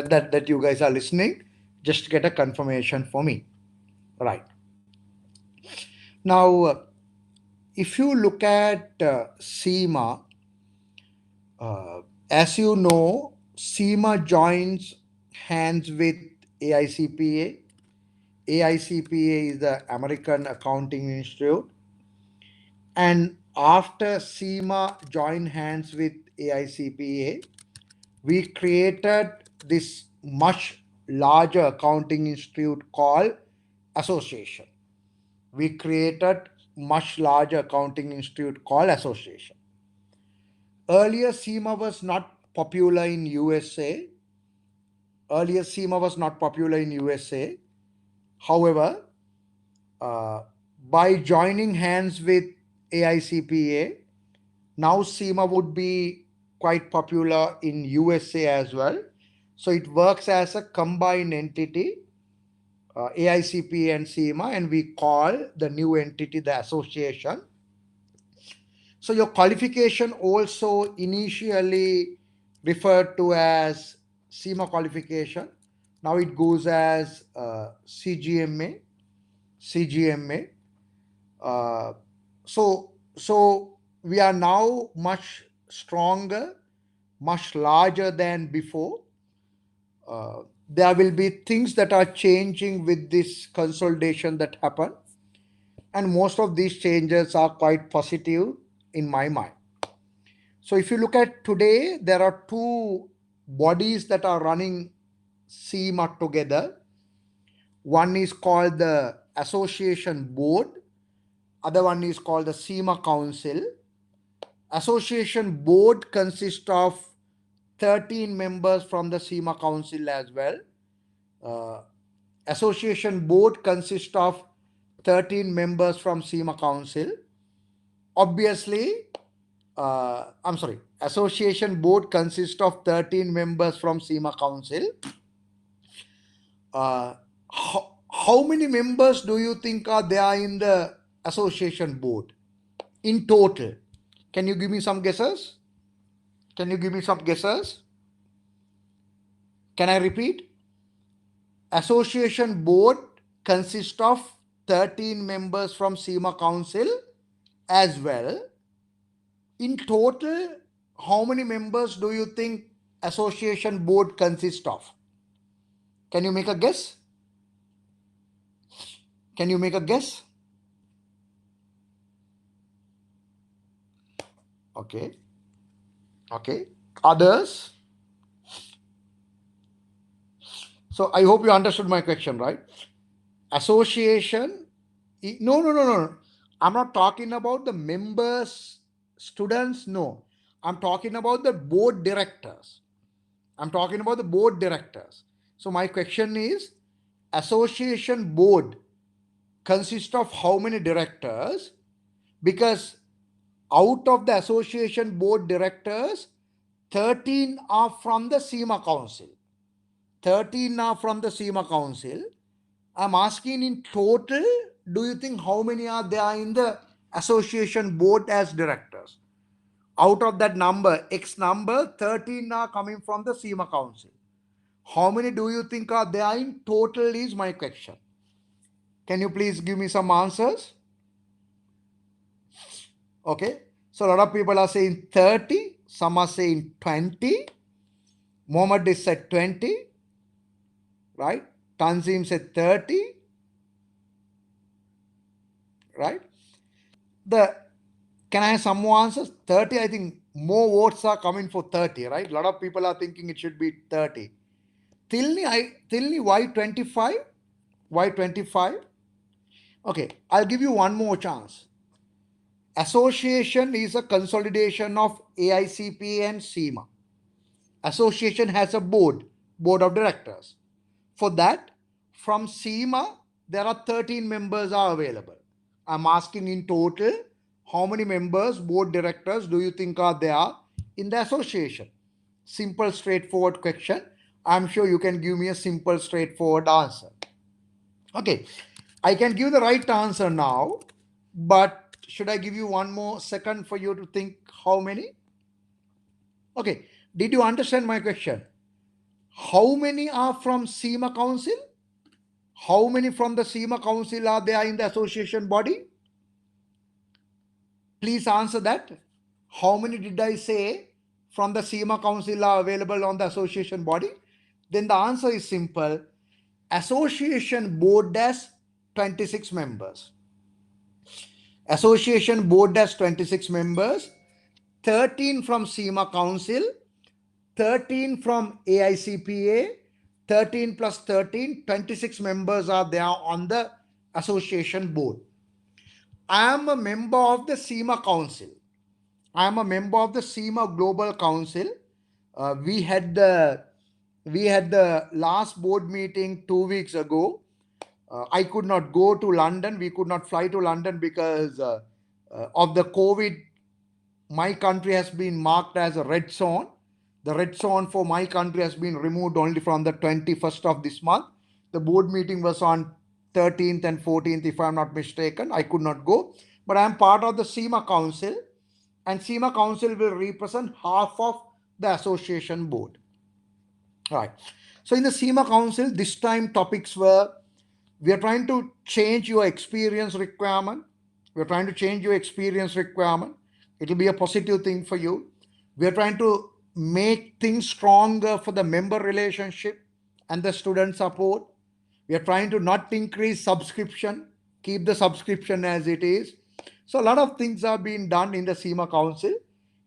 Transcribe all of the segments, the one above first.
that you guys are listening. Just get a confirmation for me. Right. Now, if you look at SEMA, uh, as you know, SEMA joins hands with AICPA. AICPA is the American Accounting Institute. And after SEMA joined hands with AICPA, we created this much larger accounting institute called association. We created much larger accounting institute called association. Earlier, SEMA was not popular in USA. Earlier, SEMA was not popular in USA. However, uh, by joining hands with AICPA, now SEMA would be quite popular in USA as well. So it works as a combined entity, AICPA and SEMA, and we call the new entity the association. So your qualification also initially referred to as SEMA qualification. Now it goes as CGMA, CGMA. So we are now much stronger, much larger than before. There will be things that are changing with this consolidation that happened, and most of these changes are quite positive in my mind. So if you look at today, there are two bodies that are running SEMA together. One is called the Association Board, other one is called the SEMA Council. Association Board consists of 13 members from the SEMA Council as well. Association Board consists of 13 members from SEMA Council. Obviously, Association Board consists of 13 members from SEMA Council. How many members do you think are there in the Association Board in total? Can you give me some guesses? Can you give me some guesses? Can I repeat? Association Board consists of 13 members from SEMA Council as well. In total, how many members do you think Association Board consists of? Can you make a guess? Can you make a guess? Okay. Okay. Others? So I hope you understood my question, right? Association. No. I'm not talking about the members, students. No. I'm talking about the board directors. I'm talking about the board directors. So my question is, association board consists of how many directors? Because out of the association board directors, 13 are from the SEMA Council. 13 are from the SEMA Council. I'm asking in total, do you think how many are there in the association board as directors? Out of that number, X number, 13 are coming from the SEMA Council. How many do you think are there in total is my question. Can you please give me some answers? Okay. So a lot of people are saying 30. Some are saying 20. Mohammed is said 20. Right? Tanzim said 30. Right? Can I have some more answers? 30, I think more votes are coming for 30, right? A lot of people are thinking it should be 30. Tilni, why 25? Why 25? Okay, I'll give you one more chance. Association is a consolidation of AICPA and SEMA. Association has a board of directors. For that, from SEMA, there are 13 members are available. I'm asking in total, how many members, board directors, do you think are there in the association? Simple, straightforward question. I'm sure you can give me a simple, straightforward answer. Okay, I can give the right answer now, but should I give you one more second for you to think how many? Okay, did you understand my question? How many are from SEMA Council? How many from the SEMA Council are there in the association body? Please answer that. How many did I say from the SEMA Council are available on the association body? Then the answer is simple. Association board has 26 members. Association board has 26 members, 13 from SEMA Council, 13 from AICPA, 13 plus 13, 26 members are there on the association board. I am a member of the SEMA Council. I am a member of the SEMA Global Council. We had the last board meeting 2 weeks ago. I could not go to London. We could not fly to London because of the COVID. My country has been marked as a red zone. The red zone for my country has been removed only from the 21st of this month. The board meeting was on 13th and 14th, if I'm not mistaken. I could not go. But I am part of the SEMA Council, and SEMA Council will represent half of the association board. All right. So in the SEMA Council, this time topics were, we are trying to change your experience requirement. We're trying to change your experience requirement. It will be a positive thing for you. We are trying to make things stronger for the member relationship and the student support. We are trying to not increase subscription, keep the subscription as it is. So a lot of things are being done in the SEMA Council.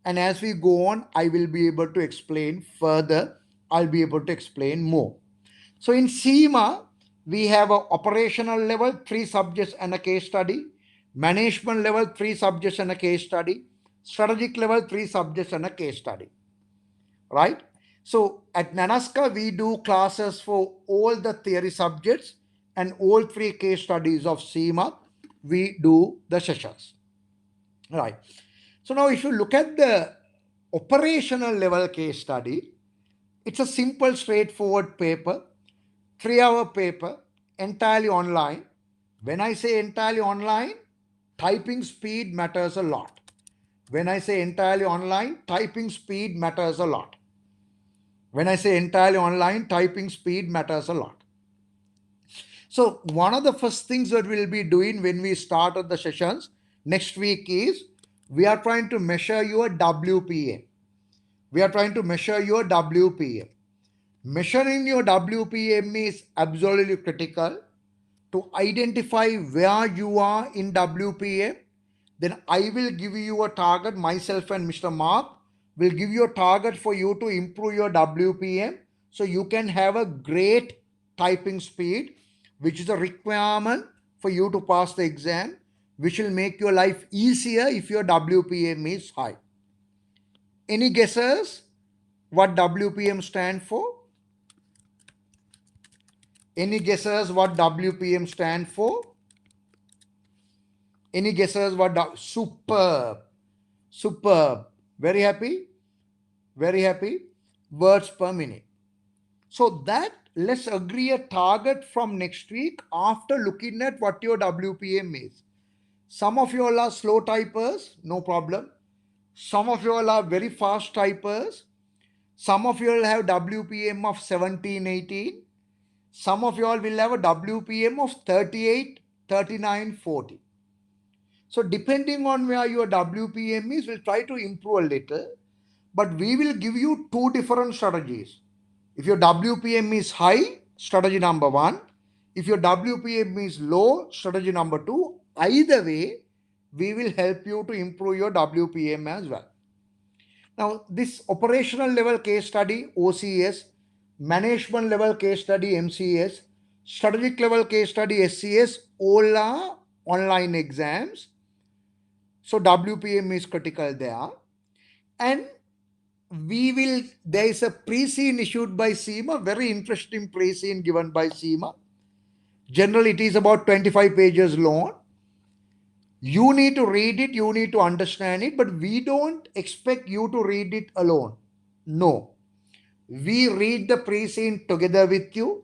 And as we go on, I will be able to explain further. I'll be able to explain more. So in SEMA, we have an operational level, 3 subjects and a case study. Management level, 3 subjects and a case study. Strategic level, 3 subjects and a case study. Right? So at Nanaska, we do classes for all the theory subjects and all 3 case studies of SEMA. We do the sessions. Right. So now if you look at the operational level case study, it's a simple, straightforward paper, 3-hour paper, entirely online. When I say entirely online, typing speed matters a lot. When I say entirely online, typing speed matters a lot. When I say entirely online, typing speed matters a lot. So one of the first things that we'll be doing when we start the sessions next week is we are trying to measure your WPM. We are trying to measure your WPM. Measuring your WPM is absolutely critical to identify where you are in WPM. Then I will give you a target, myself and Mr. Mark will give you a target for you to improve your WPM so you can have a great typing speed, which is a requirement for you to pass the exam, which will make your life easier if your WPM is high. Any guesses what WPM stand for? Any guesses what WPM stand for? Any guesses what? Superb. Superb. Very happy. Very happy. Words per minute. So that, let's agree a target from next week after looking at what your WPM is. Some of you all are slow typers, no problem. Some of you all are very fast typers. Some of you all have WPM of 17, 18. Some of you all will have a WPM of 38, 39, 40. So depending on where your WPM is, we'll try to improve a little. But we will give you 2 different strategies. If your WPM is high, strategy number 1. If your WPM is low, strategy number 2. Either way, we will help you to improve your WPM as well. Now, this operational level case study, OCS, management level case study, MCS, strategic level case study, SCS, all are online exams. So WPM is critical there. And there is a pre-scene issued by SEMA, very interesting pre-scene given by SEMA. Generally, it is about 25 pages long. You need to read it, you need to understand it, but we don't expect you to read it alone. No. We read the pre-scene together with you.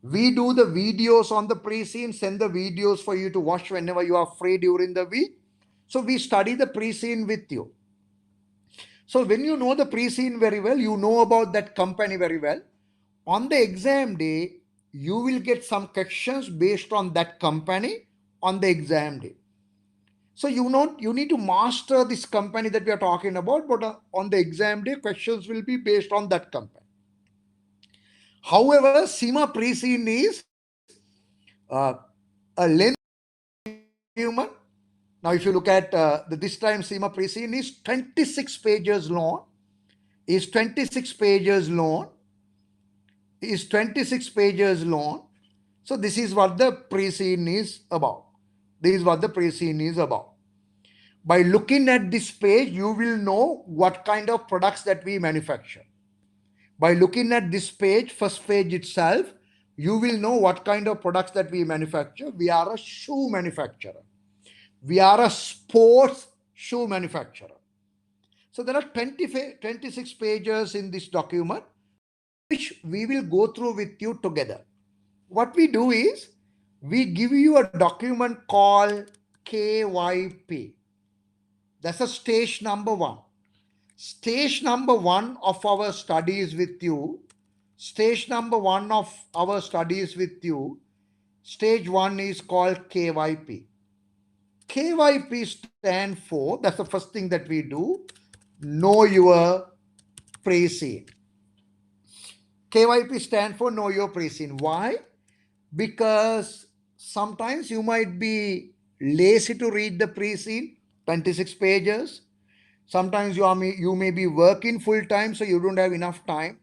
We do the videos on the pre-scene, send the videos for you to watch whenever you are free during the week. So we study the pre-scene with you. So when you know the pre-scene very well, you know about that company very well. On the exam day, you will get some questions based on that company on the exam day. So you need to master this company that we are talking about, but on the exam day, questions will be based on that company. However, SEMA pre-scene is a lengthy document. Now, if you look at this time SEMA pre-scene is 26 pages long, is 26 pages long, is 26 pages long. So this is what the pre-scene is about. This is what the pre-scene is about. By looking at this page, you will know what kind of products that we manufacture. By looking at this page, first page itself, you will know what kind of products that we manufacture. We are a shoe manufacturer. We are a sports shoe manufacturer. So there are 26 pages in this document, which we will go through with you together. What we do is, we give you a document called KYP. That's a stage number 1. Stage number 1 of our studies with you, stage number 1 of our studies with you, stage 1 is called KYP. KYP stand for, that's the first thing that we do, know your pre-scene. KYP stand for know your pre-scene. Why? Because sometimes you might be lazy to read the pre-scene, 26 pages. Sometimes you may be working full time, so you don't have enough time.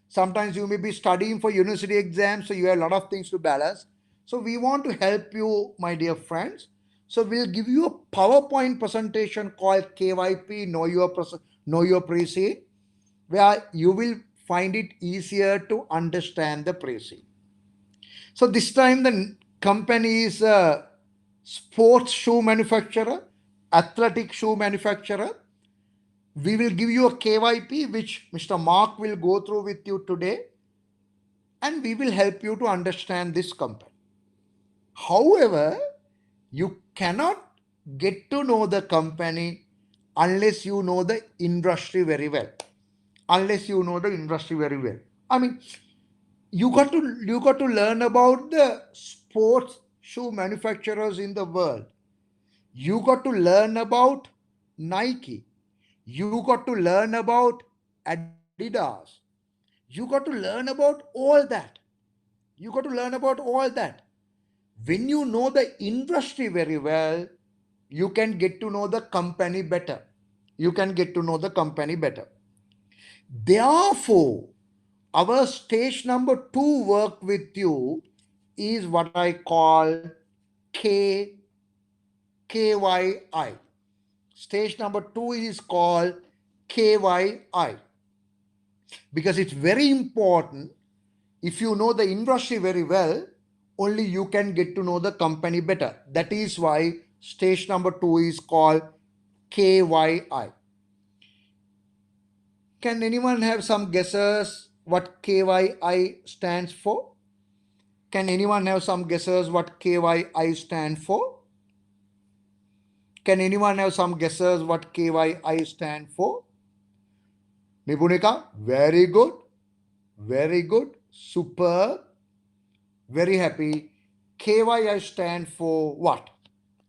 Sometimes you may be studying for university exams, so you have a lot of things to balance. So we want to help you, my dear friends. So we'll give you a PowerPoint presentation called KYP, Know Your Pre-scene, where you will find it easier to understand the pre-scene. So this time the company is a sports shoe manufacturer, athletic shoe manufacturer. We will give you a KYP, which Mr. Mark will go through with you today, and we will help you to understand this company. However, you cannot get to know the company unless you know the industry very well. Unless you know the industry very well. I mean, you got to learn about the sports shoe manufacturers in the world. You got to learn about Nike. You got to learn about Adidas. You got to learn about all that. You got to learn about all that. When you know the industry very well, you can get to know the company better. You can get to know the company better. Therefore, our stage number 2 work with you is what I call KYI. Stage number 2 is called KYI. Because it's very important. If you know the industry very well, only you can get to know the company better. That is why stage number 2 is called KYI. Can anyone have some guesses what KYI stands for? Can anyone have some guesses what KYI stand for? Can anyone have some guesses what KYI stand for? Nipunika, very good. Very good. Super. Very happy. KYI stand for what?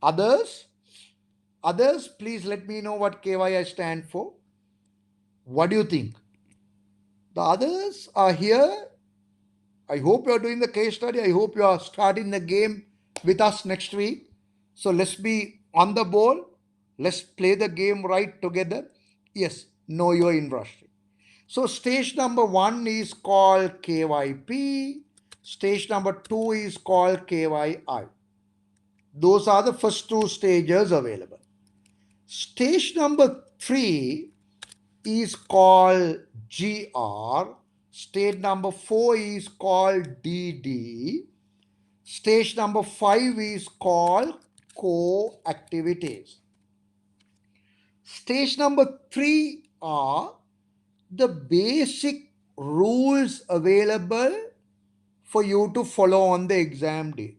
Others? Others, please let me know what KYI stand for. What do you think? The others are here. I hope you are doing the case study. I hope you are starting the game with us next week. So let's be on the ball. Let's play the game right together. Yes, know your industry. So stage number 1 is called KYP. Stage number 2 is called KYI. Those are the first 2 stages available. Stage number 3 is called GR. Stage number 4 is called DD. Stage number 5 is called co-activities. Stage number 3 are the basic rules available for you to follow on the exam day.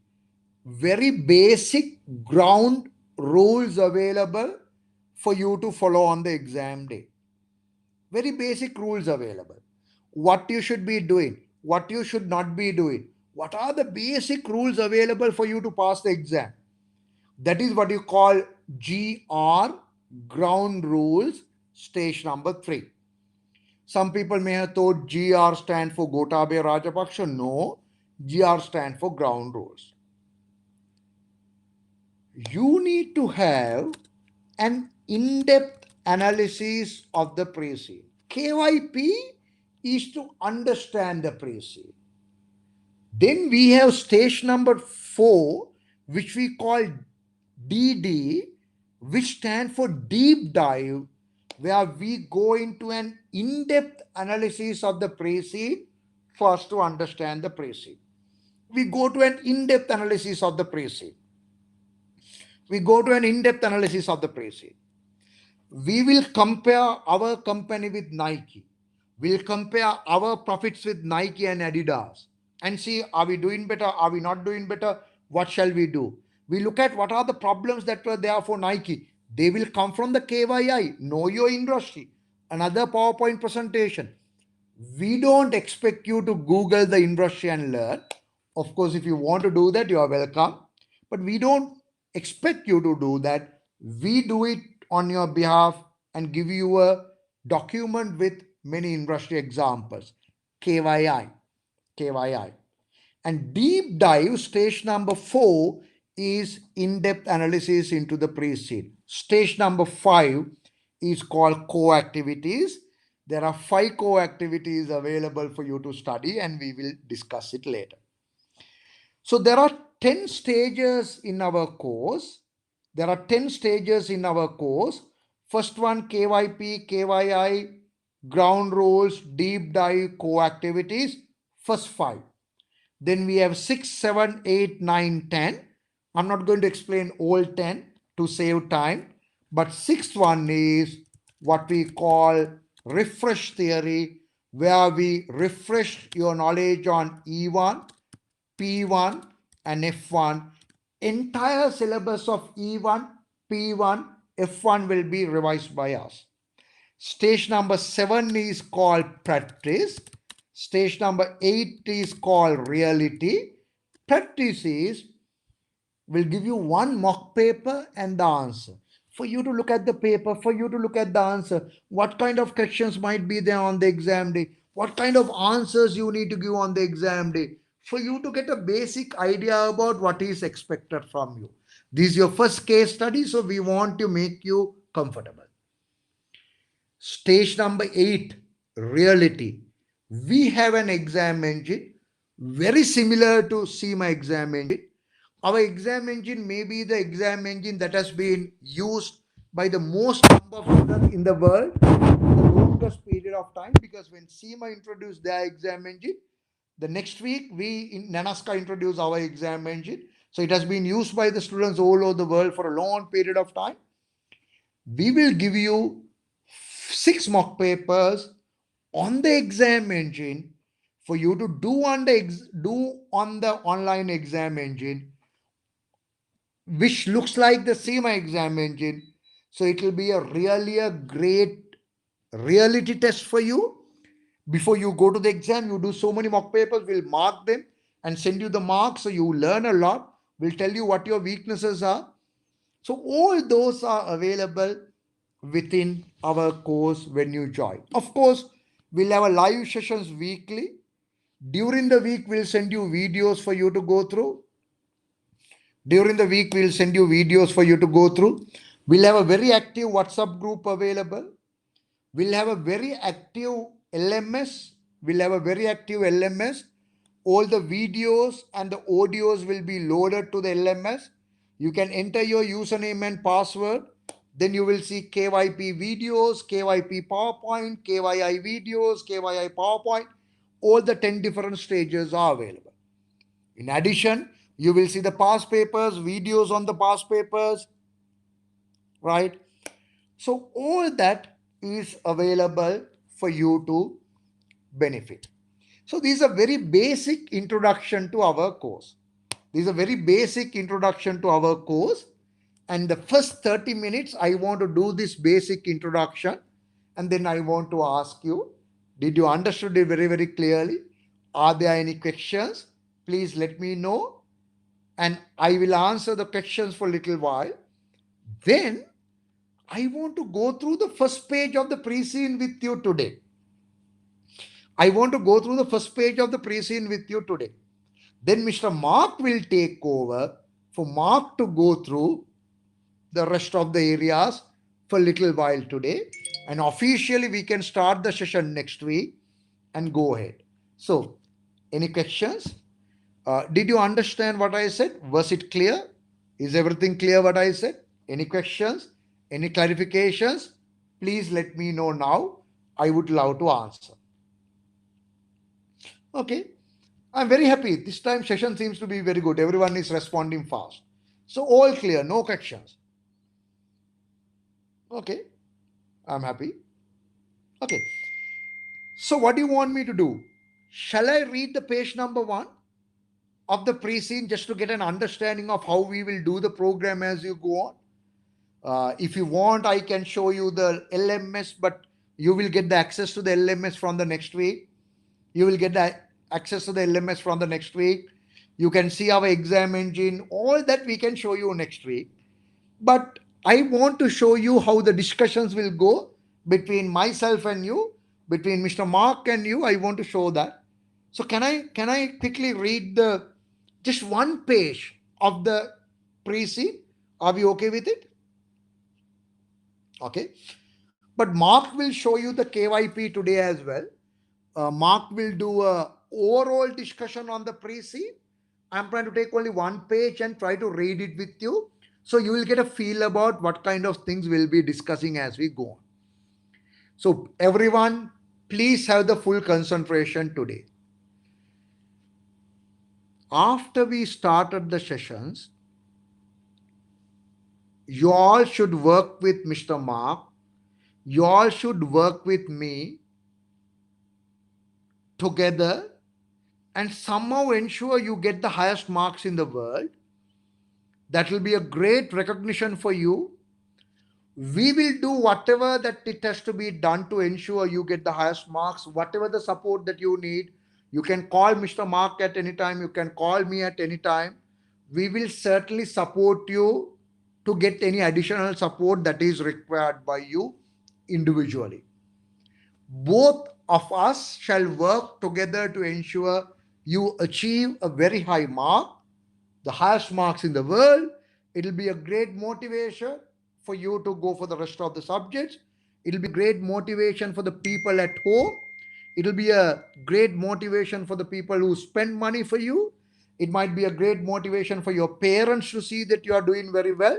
Very basic ground rules available for you to follow on the exam day. Very basic rules available. What you should be doing, what you should not be doing. What are the basic rules available for you to pass the exam? That is what you call GR, ground rules, stage number 3. Some people may have thought GR stand for Gotabaya Rajapaksa. No, GR stand for ground rules. You need to have an in-depth analysis of the pre-seed. KYP is to understand the pre-seed. Then we have stage number 4, which we call DD, which stand for deep dive, where we go into an in-depth analysis of the pre-seed first to understand the pre-seed. We go to an in-depth analysis of the pre-seed. We go to an in-depth analysis of the pre-seed. We will compare our company with Nike. We'll compare our profits with Nike and Adidas and see, are we doing better? Are we not doing better? What shall we do? We look at what are the problems that were there for Nike. They will come from the KYI, know your industry, another PowerPoint presentation. We don't expect you to Google the industry and learn. Of course, if you want to do that, you are welcome. But we don't expect you to do that. We do it on your behalf and give you a document with many industry examples. KYI. KYI. And deep dive, stage number 4 is in-depth analysis into the pre-seed. Stage number 5 is called core activities. There are 5 core activities available for you to study, and we will discuss it later. So there are 10 stages in our course. There are 10 stages in our course. First one, KYP, KYI, ground rules, deep dive, core activities. First 5. Then we have 6, 7, 8, 9, 10. I'm not going to explain all 10 to save time. But 6th one is what we call refresh theory, where we refresh your knowledge on E1, P1 and F1. Entire syllabus of E1, P1, F1 will be revised by us. Stage number 7 is called practice. Stage number 8 is called reality. Practice is, will give you one mock paper and the answer. For you to look at the paper, for you to look at the answer, what kind of questions might be there on the exam day, what kind of answers you need to give on the exam day, for you to get a basic idea about what is expected from you. This is your first case study, so we want to make you comfortable. Stage number 8, reality. We have an exam engine very similar to CIMA exam engine. Our exam engine may be the exam engine that has been used by the most number of students in the world in the longest period of time, because when CIMA introduced their exam engine, the next week we in Nanaska introduced our exam engine. So it has been used by the students all over the world for a long period of time. We will give you 6 mock papers on the exam engine for you to do on the online exam engine, which looks like the CIMA exam engine. So it will be really a great reality test for you. Before you go to the exam, you do so many mock papers, we'll mark them and send you the marks, so you learn a lot. We'll tell you what your weaknesses are. So all those are available within our course when you join. Of course, we'll have a live sessions weekly. During the week, we'll send you videos for you to go through. During the week, we'll send you videos for you to go through. We'll have a very active WhatsApp group available. We'll have a very active LMS. We'll have a very active LMS. All the videos and the audios will be loaded to the LMS. You can enter your username and password. Then you will see KYP videos, KYP PowerPoint, KYI videos, KYI PowerPoint. All the 10 different stages are available. In addition, you will see the past papers, videos on the past papers, right? So all that is available for you to benefit. So this is a very basic introduction to our course. This is a very basic introduction to our course. And the first 30 minutes, I want to do this basic introduction. And then I want to ask you, did you understand it very, very clearly? Are there any questions? Please let me know, and I will answer the questions for a little while. Then I want to go through the first page of the pre-scene with you today. I want to go through the first page of the pre-scene with you today. Then Mr. Mark will take over for Mark to go through the rest of the areas for a little while today. And officially we can start the session next week and go ahead. So, any questions? Did you understand what I said? Was it clear? Is everything clear what I said? Any questions? Any clarifications? Please let me know now. I would love to answer. Okay. I'm very happy. This time session seems to be very good. Everyone is responding fast. So all clear, no questions. Okay. I'm happy. Okay. So what do you want me to do? Shall I read the page number 1 of the pre-scene just to get an understanding of how we will do the program as you go on? If you want, I can show you the LMS, but you will get the access to the LMS from the next week. You will get the access to the LMS from the next week. You can see our exam engine, all that we can show you next week. But I want to show you how the discussions will go between myself and you, between Mr. Mark and you. I want to show that. So can I quickly read the just one page of the pre-scene? Are we okay with it? Okay. But Mark will show you the KYP today as well. Mark will do a overall discussion on the pre-scene. I'm trying to take only one page and try to read it with you. So you will get a feel about what kind of things we'll be discussing as we go on. So everyone, please have the full concentration today. After we started the sessions, you all should work with Mr. Mark. You all should work with me together and somehow ensure you get the highest marks in the world. That will be a great recognition for you. We will do whatever that it has to be done to ensure you get the highest marks, whatever the support that you need. You can call Mr. Mark at any time. You can call me at any time. We will certainly support you to get any additional support that is required by you individually. Both of us shall work together to ensure you achieve a very high mark, the highest marks in the world. It will be a great motivation for you to go for the rest of the subjects. It will be great motivation for the people at home. It will be a great motivation for the people who spend money for you. It might be a great motivation for your parents to see that you are doing very well.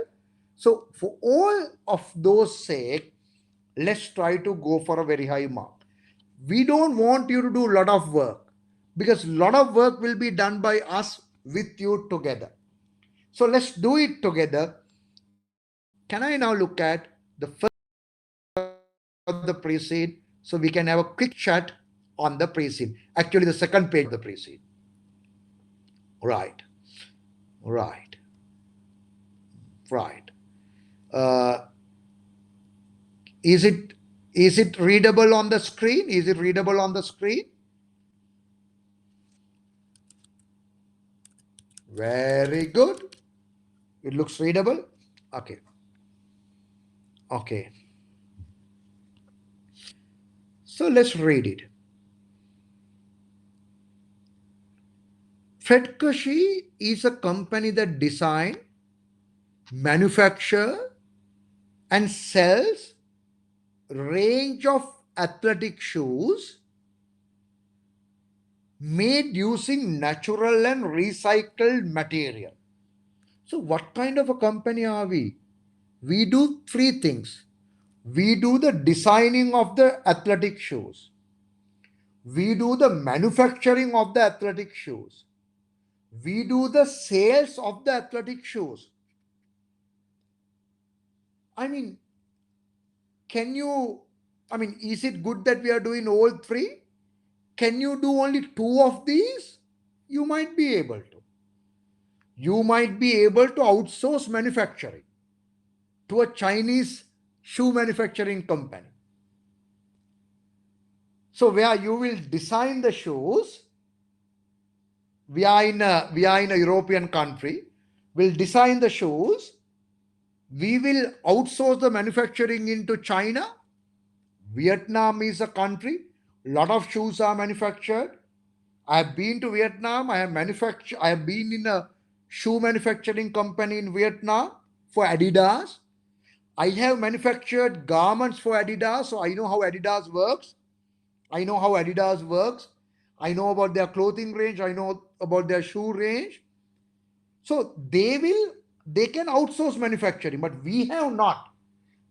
So for all of those sake, let's try to go for a very high mark. We don't want you to do a lot of work because a lot of work will be done by us with you together. So let's do it together. Can I now look at the first page of the pre-scene so we can have a quick chat on the pre-scene? Actually, the second page of the pre-scene. Right. Right. Right. Uh, is it readable on the screen? Is it readable on the screen? Very good. It looks readable. Okay. Okay. So let's read it. Fredkoshi is a company that designs, manufactures, and sells range of athletic shoes made using natural and recycled material. So what kind of a company are we? We do three things. We do the designing of the athletic shoes. We do the manufacturing of the athletic shoes. We do the sales of the athletic shoes. I mean, is it good that we are doing all three? Can you do only two of these? You might be able to. You might be able to outsource manufacturing to a Chinese shoe manufacturing company. So where you will design the shoes we are in a European country. We'll design the shoes. We will outsource the manufacturing into China. Vietnam is a country. Lot of shoes are manufactured. I have been to Vietnam. I have been in a shoe manufacturing company in Vietnam for Adidas. I have manufactured garments for Adidas, so I know how Adidas works. I know how Adidas works. I know about their clothing range. I know about their shoe range. So they can outsource manufacturing, but we have not.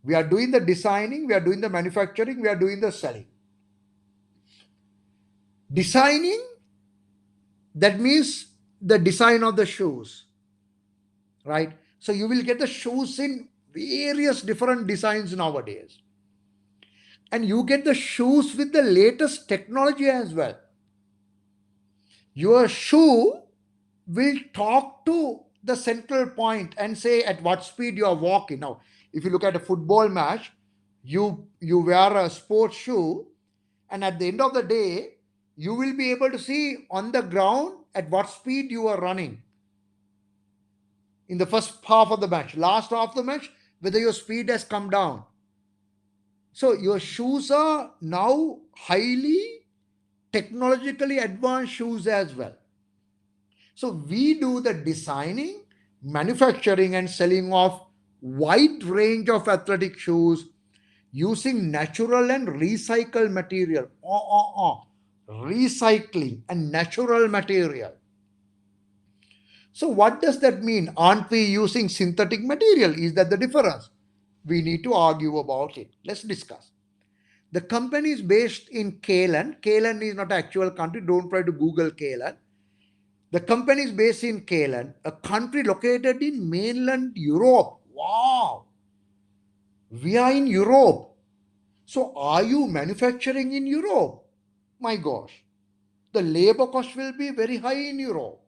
We are doing the designing, we are doing the manufacturing, we are doing the selling. Designing, that means the design of the shoes, right? So you will get the shoes in various different designs nowadays. And you get the shoes with the latest technology as well. Your shoe will talk to the central point and say at what speed you are walking. Now, if you look at a football match, you wear a sports shoe, and at the end of the day, you will be able to see on the ground at what speed you are running in the first half of the match, last half of the match, whether your speed has come down. So your shoes are now highly technologically advanced shoes as well. So we do the designing, manufacturing, and selling of wide range of athletic shoes using natural and recycled material. Recycling and natural material. So what does that mean? Aren't we using synthetic material? Is that the difference? We need to argue about it. Let's discuss. The company is based in Kalen. Kalen is not an actual country. Don't try to Google Kalen. The company is based in Kalen, a country located in mainland Europe. Wow! We are in Europe. So are you manufacturing in Europe? My gosh. The labor cost will be very high in Europe.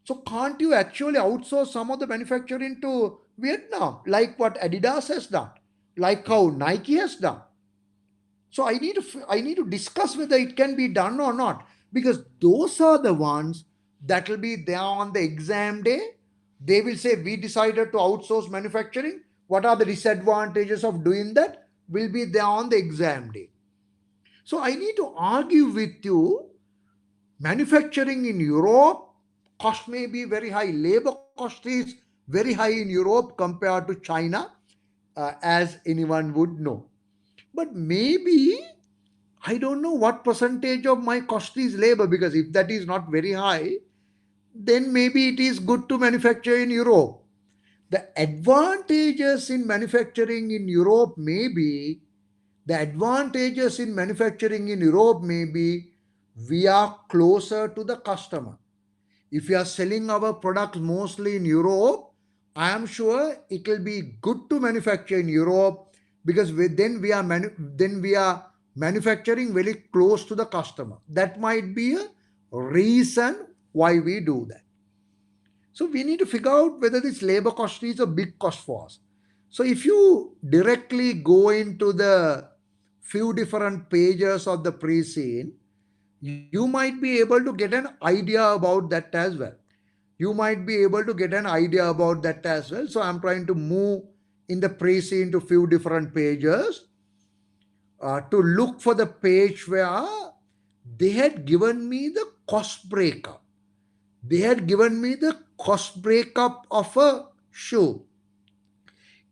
So can't you actually outsource some of the manufacturing to Vietnam, like what Adidas has done, like how Nike has done? So I need to discuss whether it can be done or not, because those are the ones that will be there on the exam day. They will say we decided to outsource manufacturing. What are the disadvantages of doing that? Will be there on the exam day. So I need to argue with you. Manufacturing in Europe cost may be very high. Labor cost is very high in Europe compared to China, as anyone would know. But maybe I don't know what percentage of my cost is labor, because if that is not very high, then maybe it is good to manufacture in Europe. The advantages in manufacturing in Europe may be we are closer to the customer. If we are selling our products mostly in Europe, I am sure it will be good to manufacture in Europe, because then we are manufacturing very close to the customer. That might be a reason why we do that. So we need to figure out whether this labor cost is a big cost for us. So if you directly go into the few different pages of the pre-scene, you might be able to get an idea about that as well. So I'm trying to move in the pre-scene to few different pages to look for the page where they had given me the cost breakup. Of a shoe.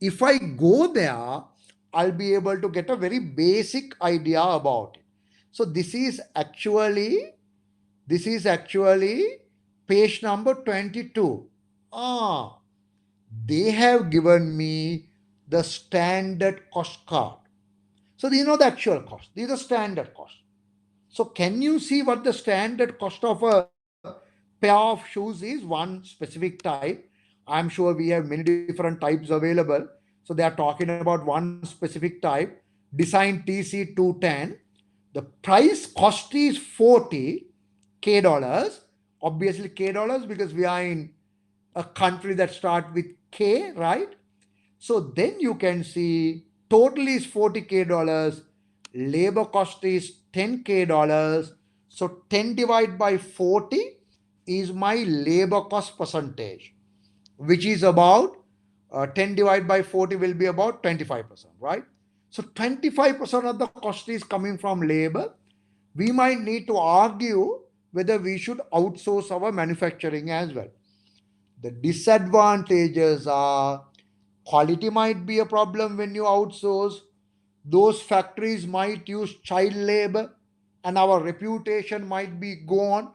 If I go there, I'll be able to get a very basic idea about it. So this is actually page number 22. They have given me the standard cost card. So these are not the actual cost. These are standard cost. So can you see what the standard cost of a pair of shoes is? One specific type. I'm sure we have many different types available. So they are talking about one specific type, design TC210. The price cost is $40K. Obviously K dollars, because we are in a country that starts with K, right? So then you can see total is $40K. Labor cost is $10K. So 10 divided by 40, is my labor cost percentage, which is about 10 divided by 40 will be about 25%, right? So 25% of the cost is coming from labor. We might need to argue whether we should outsource our manufacturing as well. The disadvantages are quality might be a problem when you outsource. Those factories might use child labor and our reputation might be gone.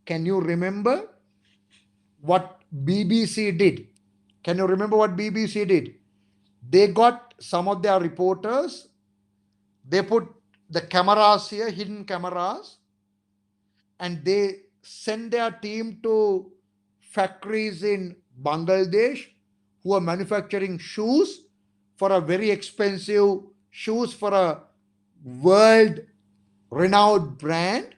Can you remember what BBC did? Can you remember what BBC did? They got some of their reporters, they put the cameras here, hidden cameras, and they send their team to factories in Bangladesh who are manufacturing shoes for a very expensive shoes for a world renowned brand,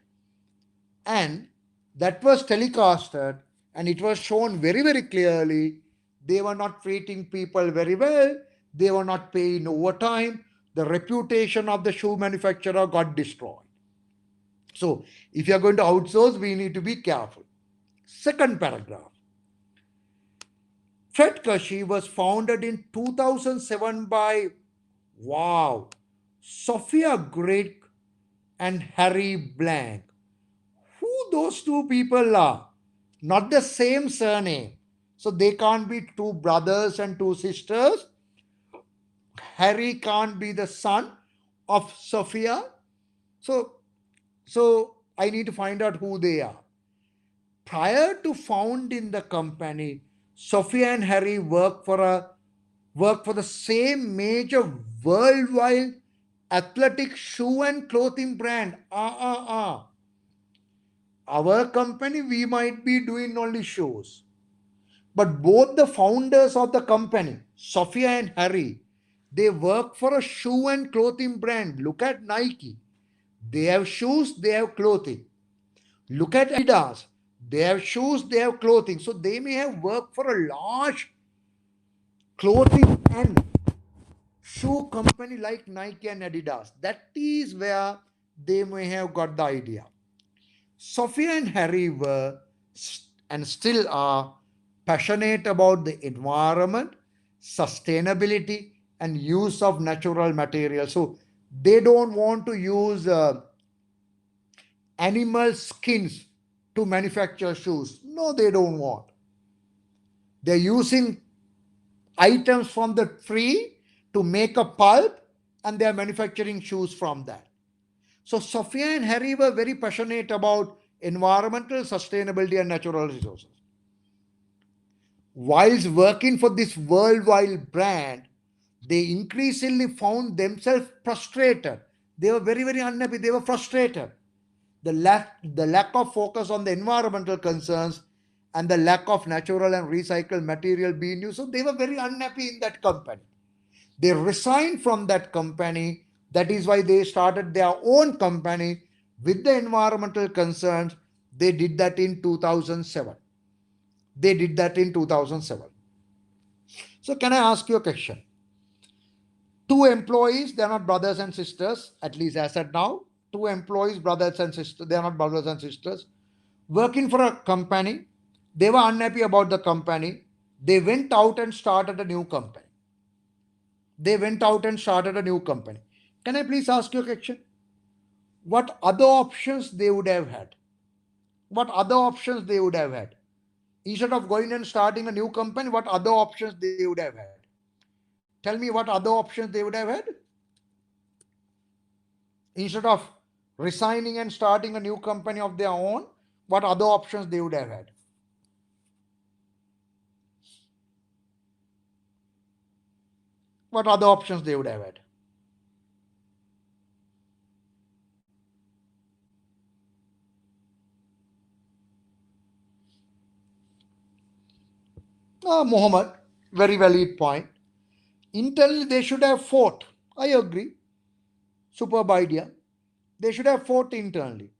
and that was telecasted and it was shown very very clearly they were not treating people very well, they were not paying overtime, the reputation of the shoe manufacturer got destroyed. So if you are going to outsource, we need to be careful. Second paragraph. Fred Kashi was founded in 2007 by, wow, Sophia Greig and Harry Blank. Who those two people are? Not the same surname. So they can't be two brothers and two sisters. Harry can't be the son of Sophia. So, so I need to find out who they are. Prior to founding the company, Sophia and Harry work for the same major worldwide athletic shoe and clothing brand. Our company, we might be doing only shoes. But both the founders of the company, Sophia and Harry, they work for a shoe and clothing brand. Look at Nike. They have shoes, they have clothing. Look at Adidas. They have shoes, they have clothing. So they may have worked for a large clothing and shoe company like Nike and Adidas. That is where they may have got the idea. Sophia and Harry were and still are passionate about the environment, sustainability, and use of natural materials. So they don't want to use animal skins to manufacture shoes. No, they don't want. They're using items from the tree to make a pulp and they're manufacturing shoes from that. So Sophia and Harry were very passionate about environmental sustainability and natural resources. Whilst working for this worldwide brand, they increasingly found themselves frustrated. They were very, very unhappy. They were frustrated. The lack of focus on the environmental concerns and the lack of natural and recycled material being used. So they were very unhappy in that company. They resigned from that company. That is why they started their own company with the environmental concerns. They did that in 2007. They did that in 2007. So can I ask you a question? Two employees, they're not brothers and sisters, at least as at now. Two employees, brothers and sisters, they're not brothers and sisters, working for a company. They were unhappy about the company. They went out and started a new company. Can I please ask you a question? What other options they would have had? What other options they would have had? Instead of going and starting a new company, what other options they would have had? Tell me what other options they would have had? Instead of resigning and starting a new company of their own, what other options they would have had? What other options they would have had? Mohammed, very valid point. Internally, they should have fought. I agree. Superb idea. They should have fought internally.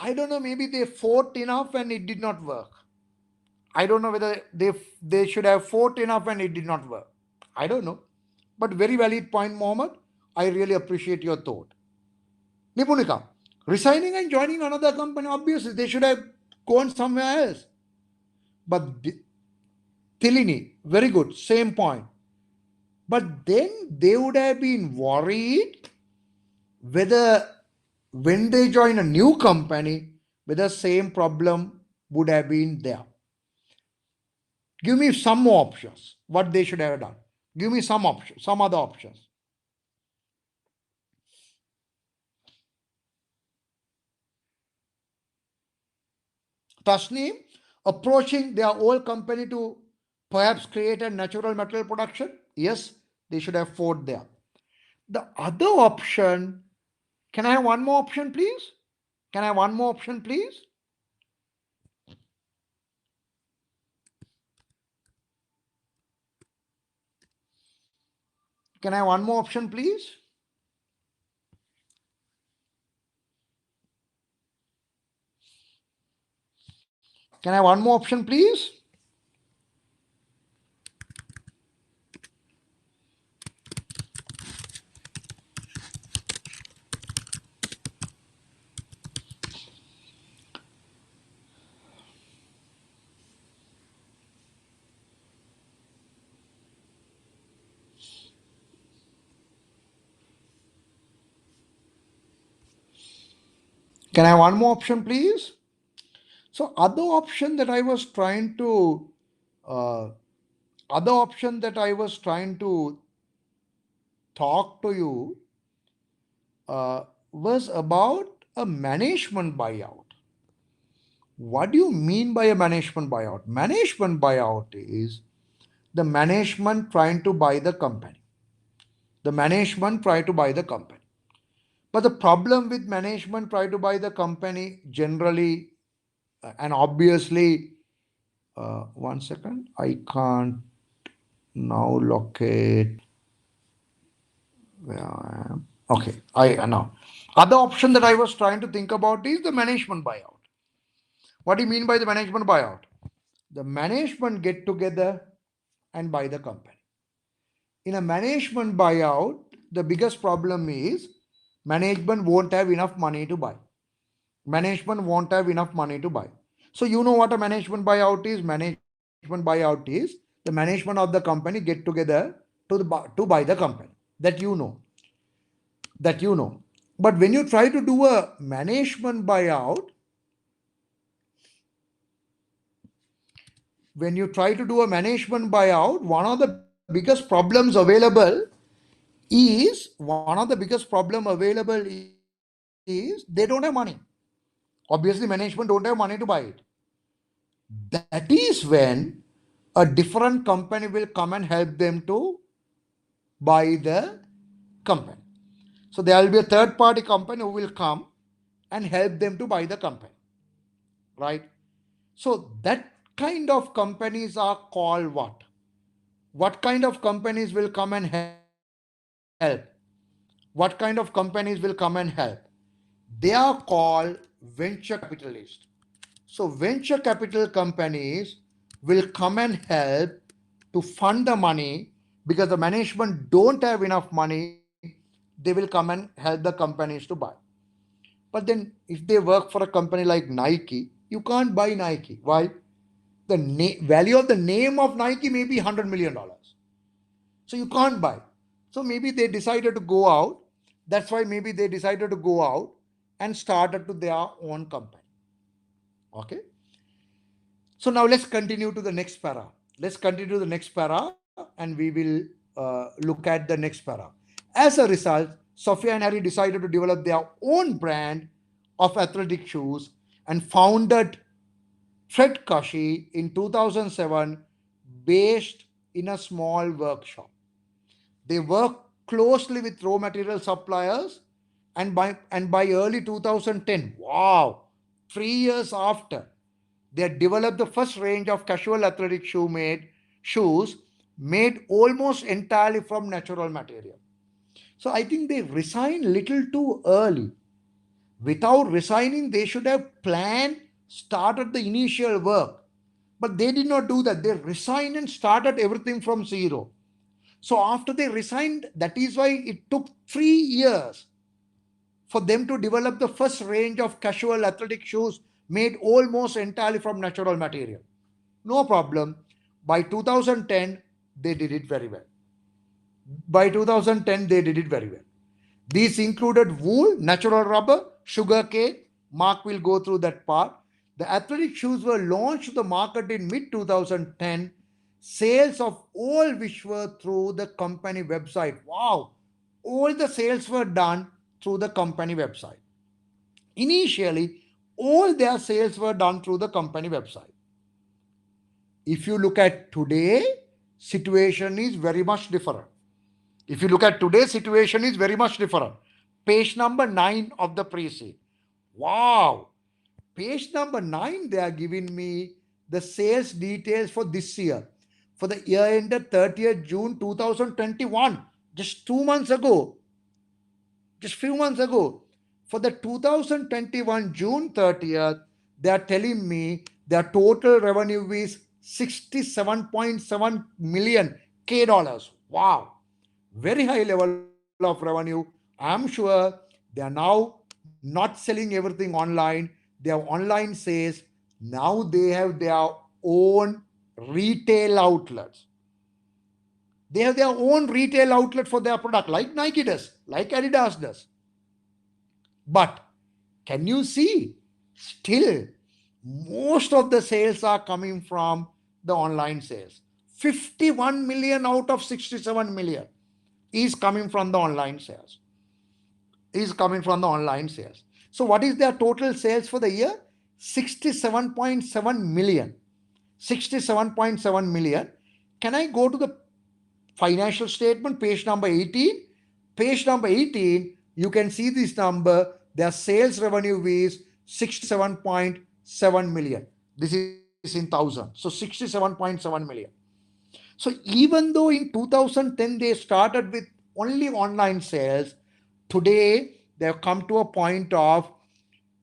I don't know, maybe they fought enough and it did not work. I don't know whether they should have fought enough and it did not work. I don't know. But very valid point, Mohammed. I really appreciate your thought. Nipunika, resigning and joining another company, obviously they should have go on somewhere else. But Tilini, very good, same point. But then they would have been worried whether when they join a new company, whether same problem would have been there. Give me some more options, what they should have done. Give me some options, some other options. Tasneem, approaching their old company to perhaps create a natural material production. Yes, they should have fought there. The other option, can I have one more option, please? Can I have one more option, please? Can I have one more option, please? Can I have one more option, please? Can I have one more option, please? So uh, other option that I was trying to talk to you was about a management buyout. What do you mean by a management buyout? Management buyout is the management trying to buy the company. The management try to buy the company. But the problem with management try to buy the company generally, and obviously, one second, I can't now locate where I am. Okay, I know. Other option that I was trying to think about is the management buyout. What do you mean by the management buyout? The management get together and buy the company. In a management buyout, the biggest problem is management won't have enough money to buy. Management won't have enough money to buy. So you know what a management buyout is? Management buyout is the management of the company get together to buy the company. That you know. That you know. But when you try to do a management buyout, when you try to do a management buyout, one of the biggest problems available is they don't have money. Obviously, management don't have money to buy it. That is when a different company will come and help them to buy the company. So there will be a third party company who will come and help them to buy the company, right? So that kind of companies are called what? What kind of companies will come and help? What kind of companies will come and help? They are called venture capitalists. So venture capital companies will come and help to fund the money because the management don't have enough money. They will come and help the companies to buy. But then if they work for a company like Nike, you can't buy Nike. Why? The value of the name of Nike may be $100 million. So you can't buy. So maybe they decided to go out. That's why maybe they decided to go out and started to their own company. Okay. So now let's continue to the next para. Let's continue to the next para and we will look at the next para. As a result, Sophia and Harry decided to develop their own brand of athletic shoes and founded Fred Kashi in 2007 based in a small workshop. They worked closely with raw material suppliers and by early 2010, wow, 3 years after, they developed the first range of casual athletic shoes made almost entirely from natural material. So I think they resigned little too early. Without resigning, they should have planned, started the initial work. But they did not do that. They resigned and started everything from zero. So after they resigned, that is why it took 3 years for them to develop the first range of casual athletic shoes made almost entirely from natural material. No problem. By 2010, they did it very well. By 2010, they did it very well. These included wool, natural rubber, sugar cane. Mark will go through that part. The athletic shoes were launched to the market in mid 2010. Sales of all which were through the company website. Wow! All the sales were done through the company website. Initially, all their sales were done through the company website. If you look at today, situation is very much different. If you look at today's situation is very much different. Page number 9 of the pre-sale. Wow. Page number 9, they are giving me the sales details for this year. For the year ended 30th June 2021. Just 2 months ago. Just few months ago. For the 2021 June 30th, they are telling me their total revenue is 67.7 million K dollars. Wow. Very high level of revenue. I'm sure they are now not selling everything online. They have online sales. Now they have their own retail outlets. They have their own retail outlet for their product, like Nike does, like Adidas does. But can you see? Still, most of the sales are coming from the online sales. 51 million out of 67 million is coming from the online sales. Is coming from the online sales. So what is their total sales for the year? 67.7 million. 67.7 million. Can I go to the financial statement, page number 18? Page number 18, you can see this number. Their sales revenue is 67.7 million. This is in thousand. So 67.7 million. So even though in 2010 they started with only online sales, today they have come to a point of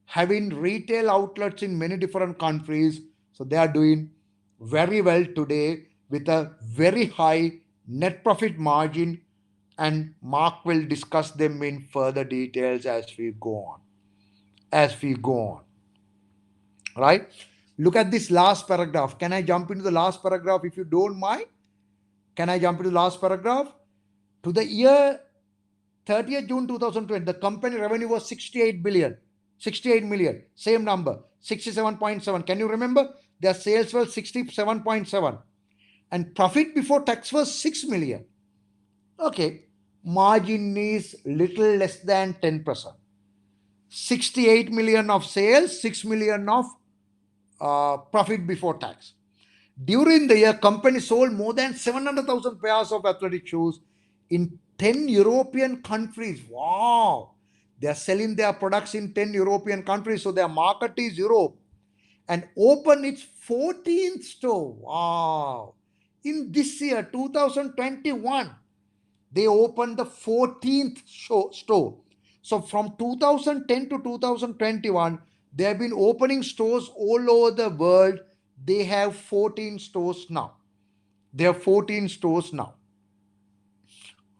having retail outlets in many different countries. So they are doing very well today with a very high net profit margin, and Mark will discuss them in further details as we go on. As we go on. Right? Look at this last paragraph. Can I jump into the last paragraph if you don't mind? Can I jump into the last paragraph? To the year 30th June 2020, the company revenue was 68 billion. 68 million. Same number. 67.7. Can you remember? Their sales were 67.7. And profit before tax was 6 million. Okay. Margin is little less than 10%. 68 million of sales, 6 million of profit before tax. During the year, company sold more than 700,000 pairs of athletic shoes in 10 European countries. Wow! They are selling their products in 10 European countries, so their market is Europe. And open its 14th store. Wow! In this year, 2021, they opened the 14th store. So from 2010 to 2021, they have been opening stores all over the world. They have 14 stores now. They have 14 stores now.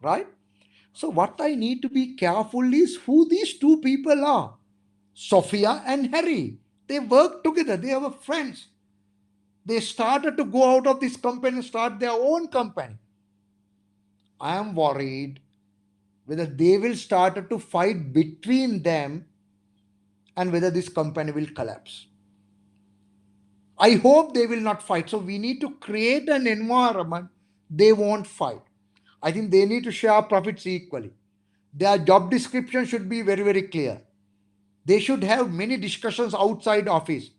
Right? So what I need to be careful is who these two people are. Sophia and Harry. They work together. They are friends. They started to go out of this company and start their own company. I am worried whether they will start to fight between them and whether this company will collapse. I hope they will not fight. So we need to create an environment they won't fight. I think they need to share profits equally. Their job description should be very, very clear. They should have many discussions outside office.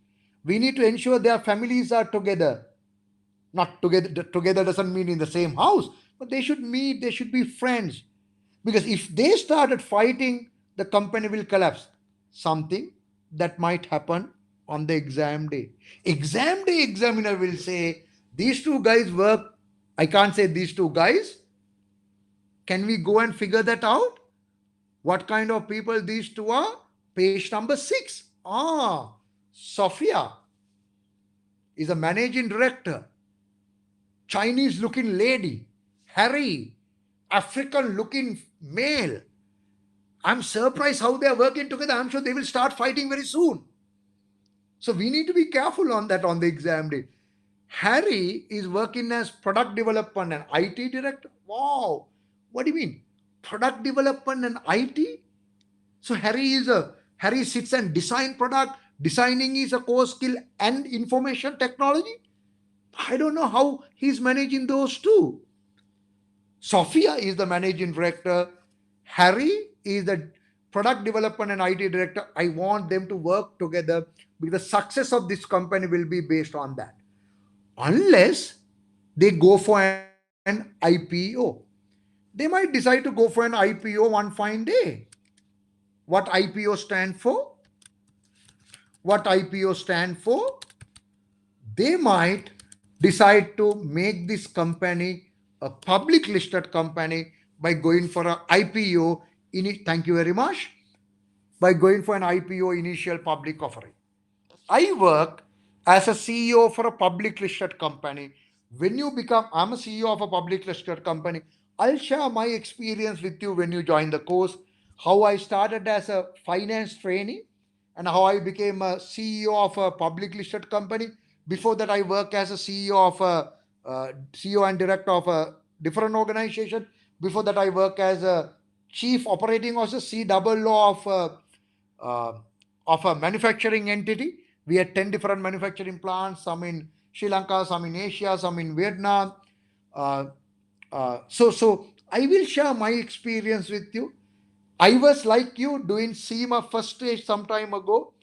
We need to ensure their families are together. Not together, together doesn't mean in the same house, but they should meet, they should be friends. Because if they started fighting, the company will collapse. Something that might happen on the exam day. Exam day, examiner will say, these two guys work. I can't say these two guys. Can we go and figure that out? What kind of people these two are? Page number 6. Sophia is a managing director. Chinese looking lady. Harry, African looking male. I'm surprised how they are working together. I'm sure they will start fighting very soon. So we need to be careful on that on the exam day. Harry is working as product development and IT director. Wow. What do you mean? Product development and IT? So Harry sits and design product. Designing is a core skill and information technology. I don't know how he's managing those two. Sophia is the managing director. Harry is the product development and IT director. I want them to work together because the success of this company will be based on that. Unless they go for an IPO. They might decide to go for an IPO one fine day. What IPO stand for? What IPO stand for? They might decide to make this company a public listed company by going for an IPO in it. Thank you very much. By going for an IPO initial public offering. I work as a CEO for a public listed company. When you become, I'm a CEO of a public listed company. I'll share my experience with you when you join the course, how I started as a finance trainee and how I became a CEO of a public listed company. Before that, I worked as a CEO of a CEO and director of a different organization. Before that, I worked as a chief operating officer, COO uh, of a manufacturing entity. We had 10 different manufacturing plants, some in Sri Lanka, some in Asia, some in Vietnam. Uh, so I will share my experience with you. I was like you doing SEMA first stage some time ago.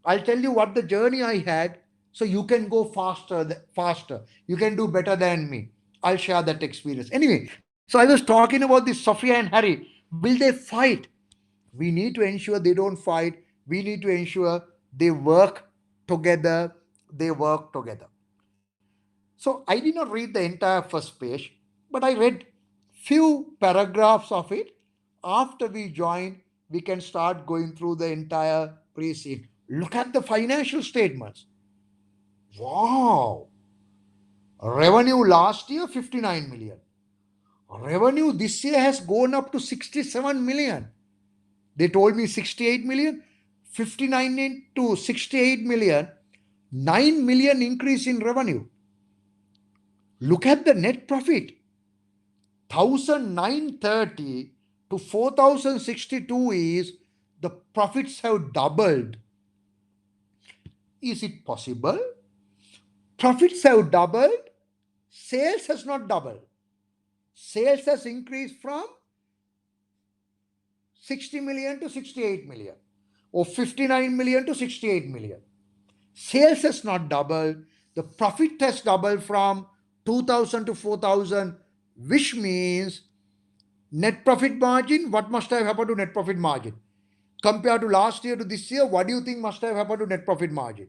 I'll tell you what the journey I had so you can go faster. You can do better than me. I'll share that experience. Anyway, so I was talking about this Sophia and Harry. Will they fight? We need to ensure they don't fight. We need to ensure they work together. They work together. So I did not read the entire first page, but I read few paragraphs of it. After we join, we can start going through the entire pre-scene. Look at the financial statements. Wow. Revenue last year 59 million. Revenue this year has gone up to 67 million. They told me 68 million, 59 into 68 million, 9 million increase in revenue. Look at the net profit. 1930 to 4062 is the profits have doubled. Is it possible? Profits have doubled, sales has not doubled. Sales has increased from 60 million to 68 million or 59 million to 68 million. Sales has not doubled. The profit has doubled from 2000 to 4000, which means net profit margin. What must have happened to net profit margin? Compared to last year to this year, what do you think must have happened to net profit margin?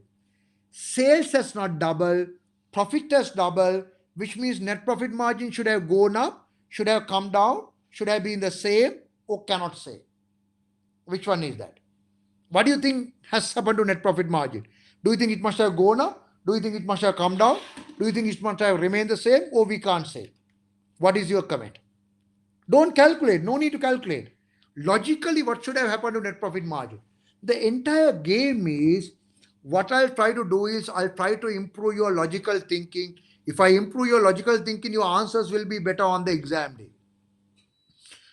Sales has not doubled, profit has doubled, which means net profit margin should have gone up, should have come down, should have been the same, or cannot say. Which one is that? What do you think has happened to net profit margin? Do you think it must have gone up? Do you think it must have come down? Do you think it must have remained the same? Or we can't say? What is your comment? Don't calculate. No need to calculate. Logically, what should have happened to net profit margin? The entire game is what I'll try to do is I'll try to improve your logical thinking. If I improve your logical thinking, your answers will be better on the exam day.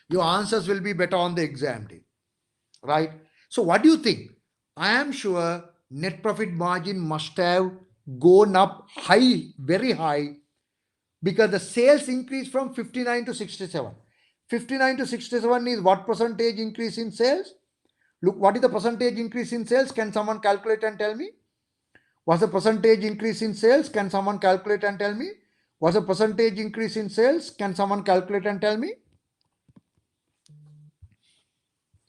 Your answers will be better on the exam day. Right? So what do you think? I am sure net profit margin must have gone up high, very high, because the sales increased from 59 to 67. 59 to 67 is what percentage increase in sales? Look, what is the percentage increase in sales? Can someone calculate and tell me? What's the percentage increase in sales? Can someone calculate and tell me? What's the percentage increase in sales? Can someone calculate and tell me?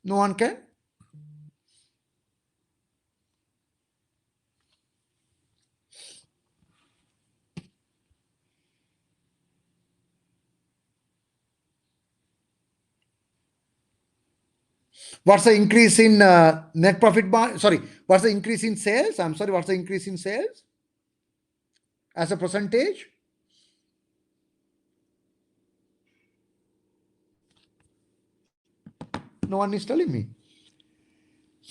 No one can? What's the increase in net profit? Sorry, what's the increase in sales? I'm sorry, what's the increase in sales as a percentage? No one is telling me.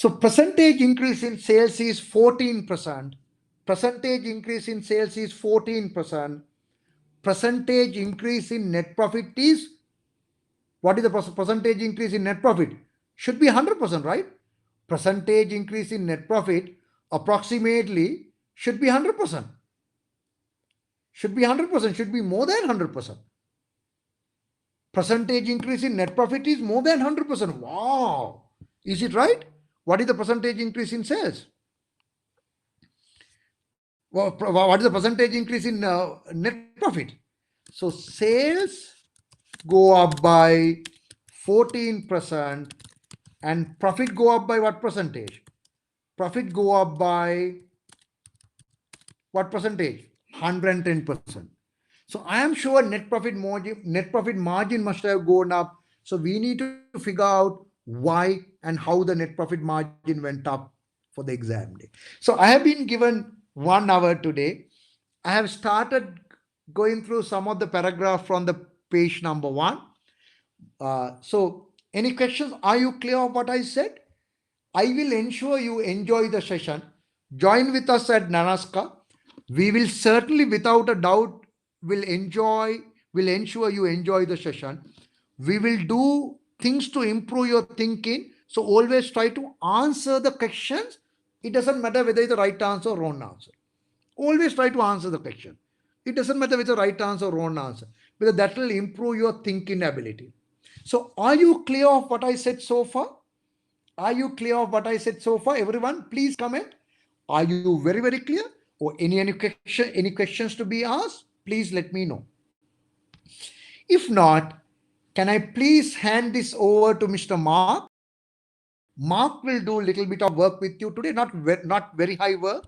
So percentage increase in sales is 14%. Percentage increase in sales is 14%. Percentage increase in net profit is, what is the percentage increase in net profit? Should be 100%, right? Percentage increase in net profit approximately should be 100%. Should be 100%, should be more than 100%. Percentage increase in net profit is more than 100%. Wow. Is it right? What is the percentage increase in sales? What is the percentage increase in net profit? So sales go up by 14% and profit go up by what percentage? Profit go up by what percentage? 110%. So I am sure net profit margin must have gone up. So we need to figure out why and how the net profit margin went up for the exam day. So I have been given 1 hour today. I have started going through some of the paragraph from the page number 1. So any questions? Are you clear of what I said? I will ensure you enjoy the session. Join with us at Nanaska. We will certainly, without a doubt, will ensure you enjoy the session. We will do things to improve your thinking. So always try to answer the questions. It doesn't matter whether it's the right answer or wrong answer. Always try to answer the question. It doesn't matter whether it's the right answer or wrong answer, because that will improve your thinking ability. So are you clear of what I said so far? Are you clear of what I said so far? Everyone, please comment. Are you very, very clear? Or any questions to be asked? Please let me know. If not, can I please hand this over to Mr. Mark? Mark will do a little bit of work with you today, not very high work,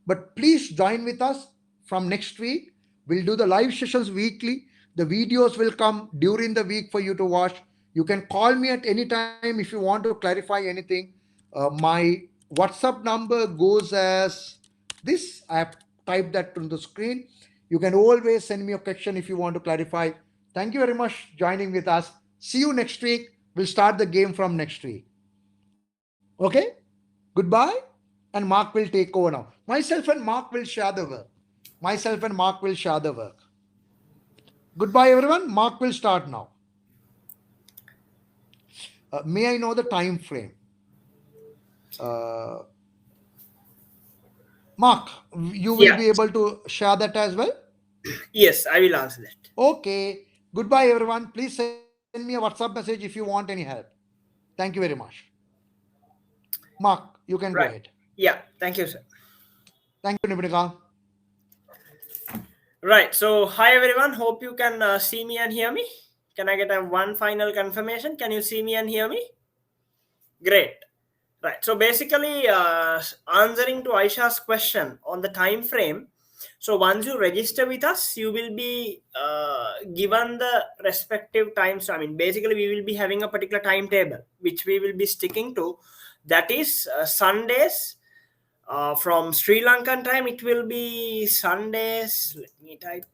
but please join with us from next week. We'll do the live sessions weekly. The videos will come during the week for you to watch. You can call me at any time if you want to clarify anything. My WhatsApp number goes as this. I have typed that on the screen. You can always send me a question if you want to clarify. Thank you very much for joining with us. See you next week. We'll start the game from next week. Okay? Goodbye. And Mark will take over now. Myself and Mark will share the work. Myself and Mark will share the work. Goodbye, everyone. Mark will start now. May I know the time frame? Mark, you will be able to share that as well? Yes, I will answer that. Okay. Goodbye, everyone. Please send me a WhatsApp message if you want any help. Thank you very much. Mark, you can go ahead. Yeah, thank you, sir. Thank you, Nipunika. Right, so hi everyone. Hope you can see me and hear me. Can I get a one final confirmation? Can you see me and hear me? Great. Right, so basically answering to Aisha's question on the time frame. So once you register with us, you will be given the respective times. I mean, basically we will be having a particular timetable which we will be sticking to. That is Sundays. From Sri Lankan time, it will be Sundays. Let me type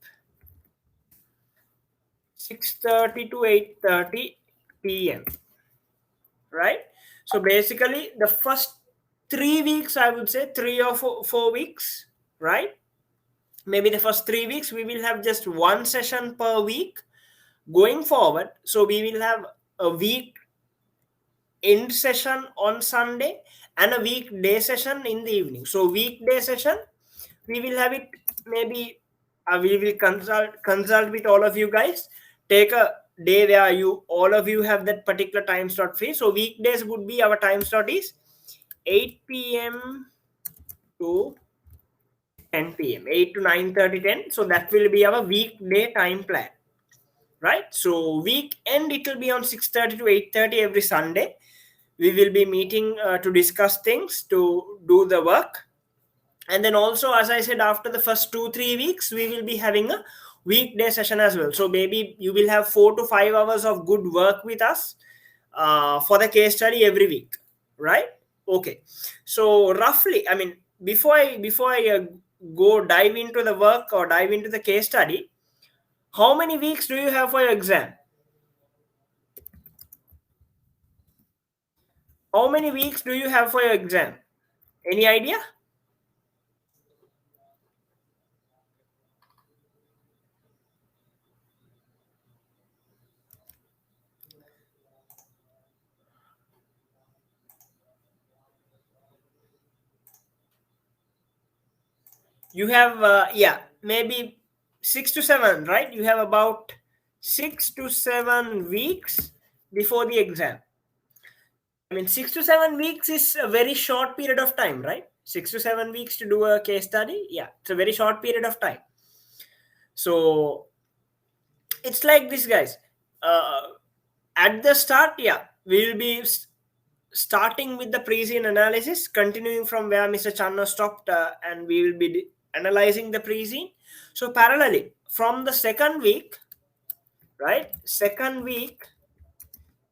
6:30 to 8:30 p.m. Right. So basically, the first 3 weeks, I would say 3 or 4 weeks, right? Maybe the first 3 weeks we will have just one session per week. Going forward, so we will have a week end session on Sunday and a weekday session in the evening. So weekday session, we will have it maybe we will consult with all of you guys. Take a day where you all of you have that particular time slot free. So weekdays would be our time slot is 8 p.m. to 10 p.m. 8 to 9:30, 10. So that will be our weekday time plan. Right? So weekend it will be on 6:30 to 8:30 every Sunday. We will be meeting to discuss things, to do the work. And then also, as I said, after the first 2-3 weeks, we will be having a weekday session as well. So maybe you will have 4 to 5 hours of good work with us for the case study every week, right? Okay. So roughly, I mean, before I go dive into the work or dive into the case study, how many weeks do you have for your exam? How many weeks do you have for your exam? Any idea? You have, yeah, maybe 6 to 7, right? You have about 6 to 7 weeks before the exam. I mean, 6 to 7 weeks is a very short period of time, right? 6 to 7 weeks to do a case study. Yeah, it's a very short period of time. So it's like this, guys. At the start, yeah, we will be starting with the pre-scene analysis, continuing from where Mr. Channa stopped, and we will be analyzing the pre-scene. So parallelly, from the second week, right? Second week,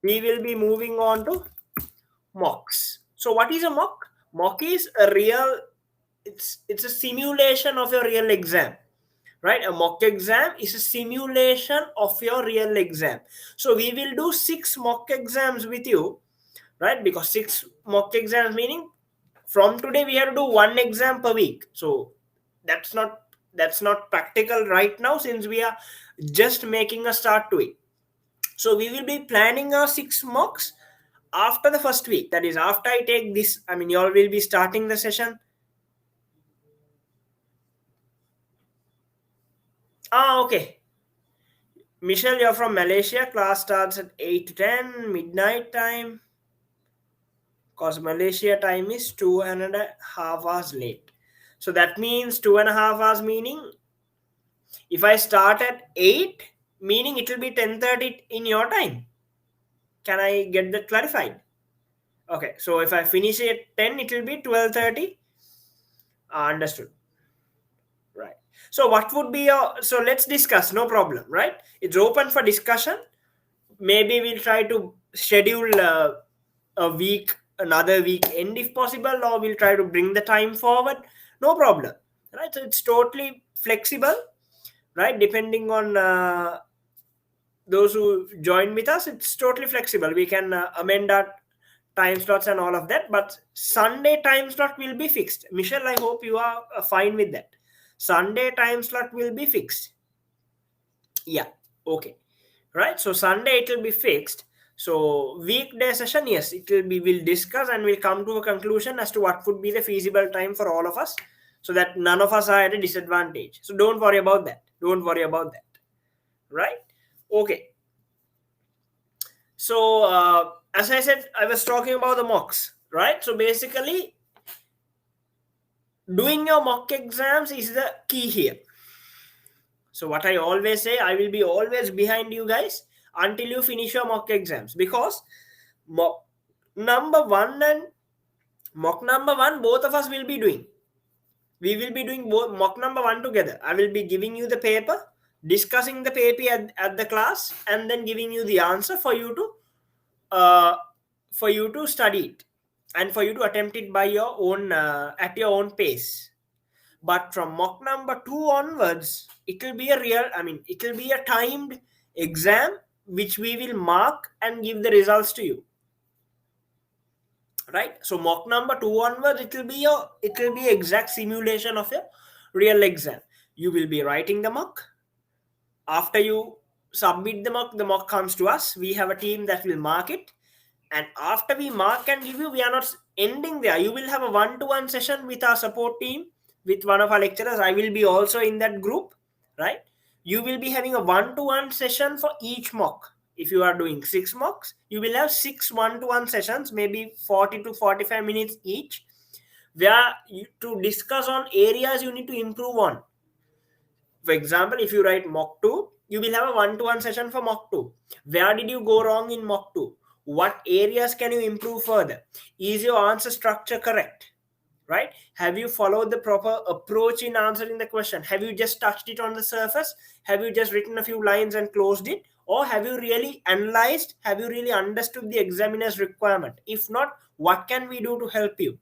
we will be moving on to mocks. So what is a mock? Mock is a real. It's a simulation of your real exam, right? A mock exam is a simulation of your real exam. So we will do 6 mock exams with you, right? Because 6 mock exams meaning from today we have to do 1 exam per week. So that's not that's not practical right now, since we are just making a start to it. So we will be planning our 6 mocks after the first week. That is, after I take this, I mean, you all will be starting the session. Okay. Michelle, you're from Malaysia. Class starts at 8 to 10 midnight time. Because Malaysia time is 2.5 hours late. So that means 2.5 hours, meaning if I start at 8, meaning it will be 10:30 in your time. Can I get that clarified? Okay, so if I finish at 10, it will be 12:30. Understood. Right. So what would be your, so let's discuss, no problem, right? It's open for discussion. Maybe we'll try to schedule a week, another weekend if possible, or we'll try to bring the time forward. No problem, right? So it's totally flexible, right? Depending on those who join with us, it's totally flexible. We can amend our time slots and all of that, but Sunday time slot will be fixed. Michelle, I hope you are fine with that. Sunday time slot will be fixed. Yeah, okay, right? So Sunday it will be fixed. So weekday session, yes, it will be, we'll discuss and we'll come to a conclusion as to what would be the feasible time for all of us, so that none of us are at a disadvantage. So don't worry about that. Don't worry about that. Right? Okay. So as I said, I was talking about the mocks, right? So basically, doing your mock exams is the key here. So what I always say, I will be always behind you guys until you finish your mock exams, because mock number one and mock number one, both of us will be doing. We will be doing both mock number one together. I will be giving you the paper, discussing the paper at the class, and then giving you the answer uh, for you to study it, and for you to attempt it by your own at your own pace. But from mock number 2 onwards, it will be a real, I mean, it will be a timed exam which we will mark and give the results to you, right? So mock number 2 onwards, it will be exact simulation of a real exam. You will be writing the mock. After you submit the mock comes to us. We have a team that will mark it, and after we mark and give you, we are not ending there. You will have a one-to-one session with our support team, with one of our lecturers. I will be also in that group, right? You will be having a one-to-one session for each mock. If you are doing 6 mocks, you will have 6 one-to-one sessions, maybe 40 to 45 minutes each, where you, to discuss on areas you need to improve on. For example, if you write mock 2, you will have a one-to-one session for mock 2. Where did you go wrong in mock 2? What areas can you improve further? Is your answer structure correct? Right? Have you followed the proper approach in answering the question? Have you just touched it on the surface? Have you just written a few lines and closed it? Or have you really analyzed? Have you really understood the examiner's requirement? If not, what can we do to help you?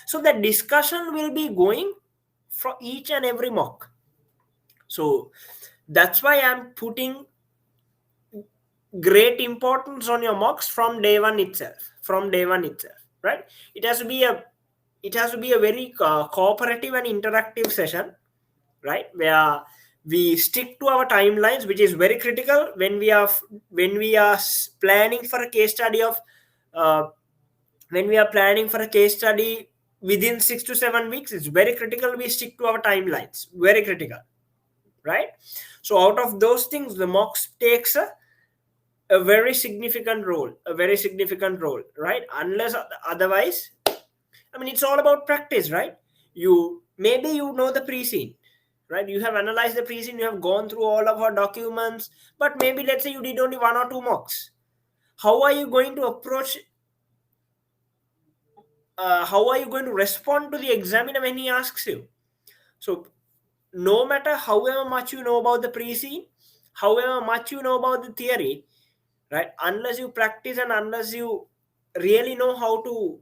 So the discussion will be going for each and every mock. So that's why I'm putting great importance on your mocks from day one itself. From day one itself. right? It has to be a very cooperative and interactive session, right, where we stick to our timelines, which is very critical when we are planning for a case study of uh, when we are planning for a case study within 6 to 7 weeks. It's very critical we stick to our timelines, very critical, right? So out of those things, the mocks takes a very significant role, right? Unless otherwise, I mean, it's all about practice, right? Maybe you know the pre-scene, right? You have analyzed the pre-scene, you have gone through all of our documents, but maybe let's say you did only one or two mocks. How are you going to approach? How are you going to respond to the examiner when he asks you? So, no matter however much you know about the pre-scene, however much you know about the theory, right? Unless you practice and unless you really know how to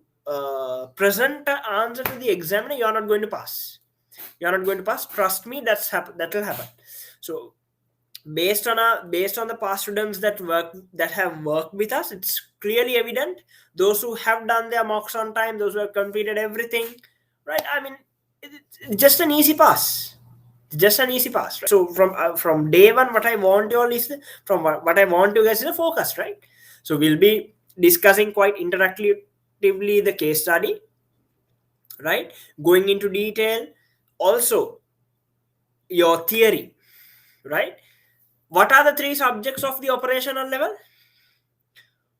present the answer to the examiner, you're not going to pass. You're not going to pass. Trust me, that will happen. So based on the past students that have worked with us, it's clearly evident. Those who have done their mocks on time, those who have completed everything, right? I mean, it's just an easy pass. Just an easy pass, right? So from day one, what I want you all is what I want you guys is a focus, right? So we'll be discussing quite interactively the case study, right? Going into detail, also your theory, right? What are the three subjects of the operational level?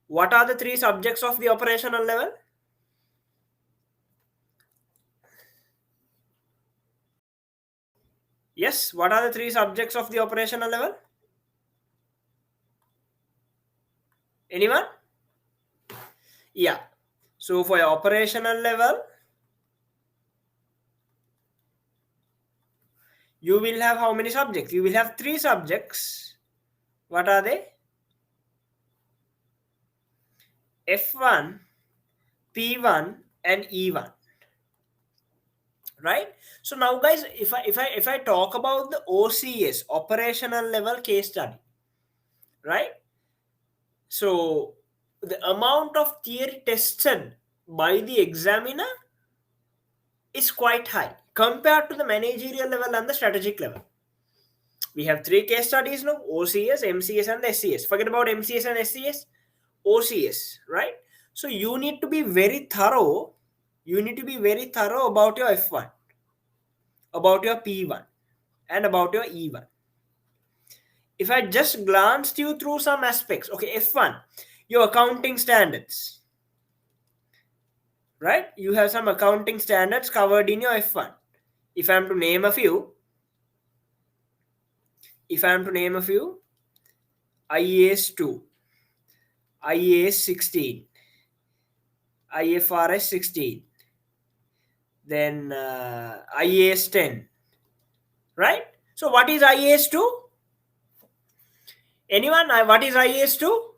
What are the three subjects of the operational level? Yes, what are the three subjects of the operational level? Anyone? Yeah. So for your operational level, you will have how many subjects? You will have three subjects. What are they? F1, P1, and E1. Right? So now, guys, if I talk about the OCS, operational level case study, right? So the amount of theory tested by the examiner is quite high compared to the managerial level and the strategic level. We have three case studies now: OCS, MCS, and SCS. Forget about MCS and SCS, OCS, right? So you need to be very thorough. You need to be very thorough about your F1, about your P1, and about your E1. If I just glanced you through some aspects, okay, F1, your accounting standards, right? You have some accounting standards covered in your F1. If I am to name a few, IAS 2, IAS 16, IFRS 16, then IAS 10, right? So what is IAS 2? Anyone? What is IAS 2?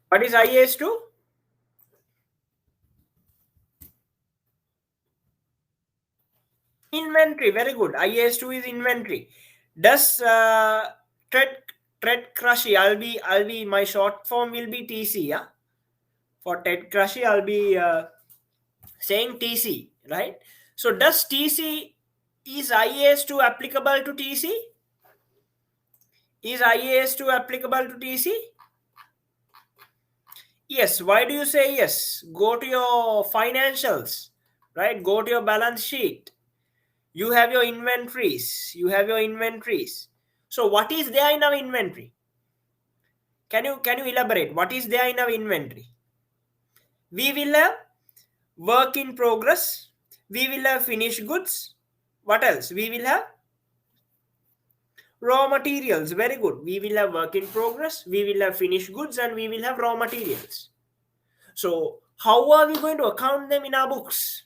What is IAS 2? Inventory. Very good. IAS 2 is inventory. Does Tread Crushy? I'll be my short form will be TC. Yeah. For Ted Crushy, I'll be saying TC. Right. So does TC is IAS 2 applicable to TC? Is IAS 2 applicable to TC? Yes. Why do you say yes? Go to your financials, right? Go to your balance sheet. You have your inventories. So what is there in our inventory? Can you elaborate? What is there in our inventory? We will have work in progress. We will have finished goods. What else? We will have raw materials. Very good. We will have work in progress. We will have finished goods, and we will have raw materials. So how are we going to account them in our books?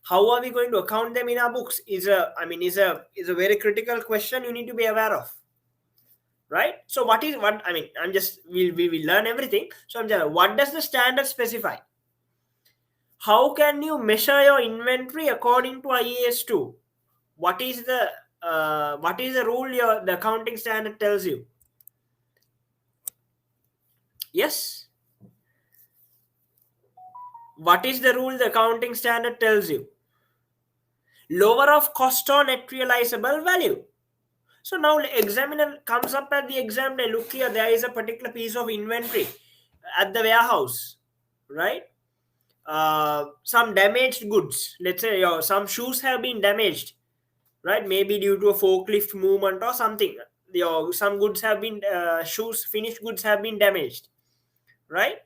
How are we going to account them in our books? Is a very critical question you need to be aware of. Right? So what I mean, we will learn everything. So I'm just, what does the standard specify? How can you measure your inventory according to IAS 2? What is the rule the accounting standard tells you? Yes. What is the rule the accounting standard tells you? Lower of cost or net realizable value. So now examiner comes up at the exam day. Look here, there is a particular piece of inventory at the warehouse, right? Some damaged goods. Let's say some shoes have been damaged, right? Maybe due to a forklift movement or something. Some goods have been shoes, finished goods have been damaged, right?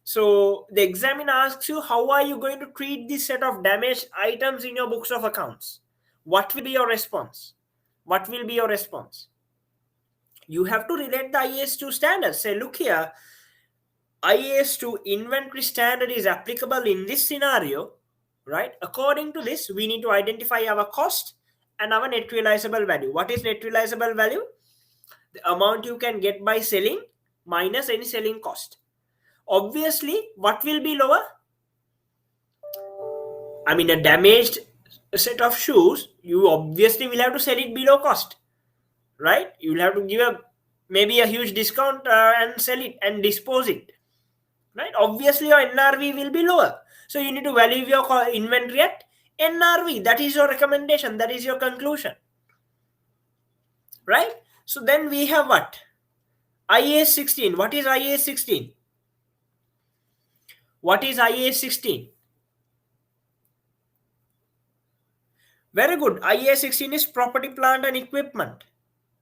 So the examiner asks you, how are you going to treat this set of damaged items in your books of accounts? What will be your response? What will be your response? You have to relate the IAS2 standards. Say, look here, IAS2 inventory standard is applicable in this scenario, right? According to this, we need to identify our cost and our net realizable value. What is net realizable value? The amount you can get by selling minus any selling cost. Obviously, what will be lower? I mean, a damaged set of shoes, you obviously will have to sell it below cost, right? You will have to give maybe a huge discount and sell it and dispose it, right? Obviously, your NRV will be lower. So you need to value your inventory at NRV. That is your recommendation. That is your conclusion, right? So then we have what? IAS 16. What is IAS 16? What is IAS 16? Very good. IAS 16 is property, plant and equipment,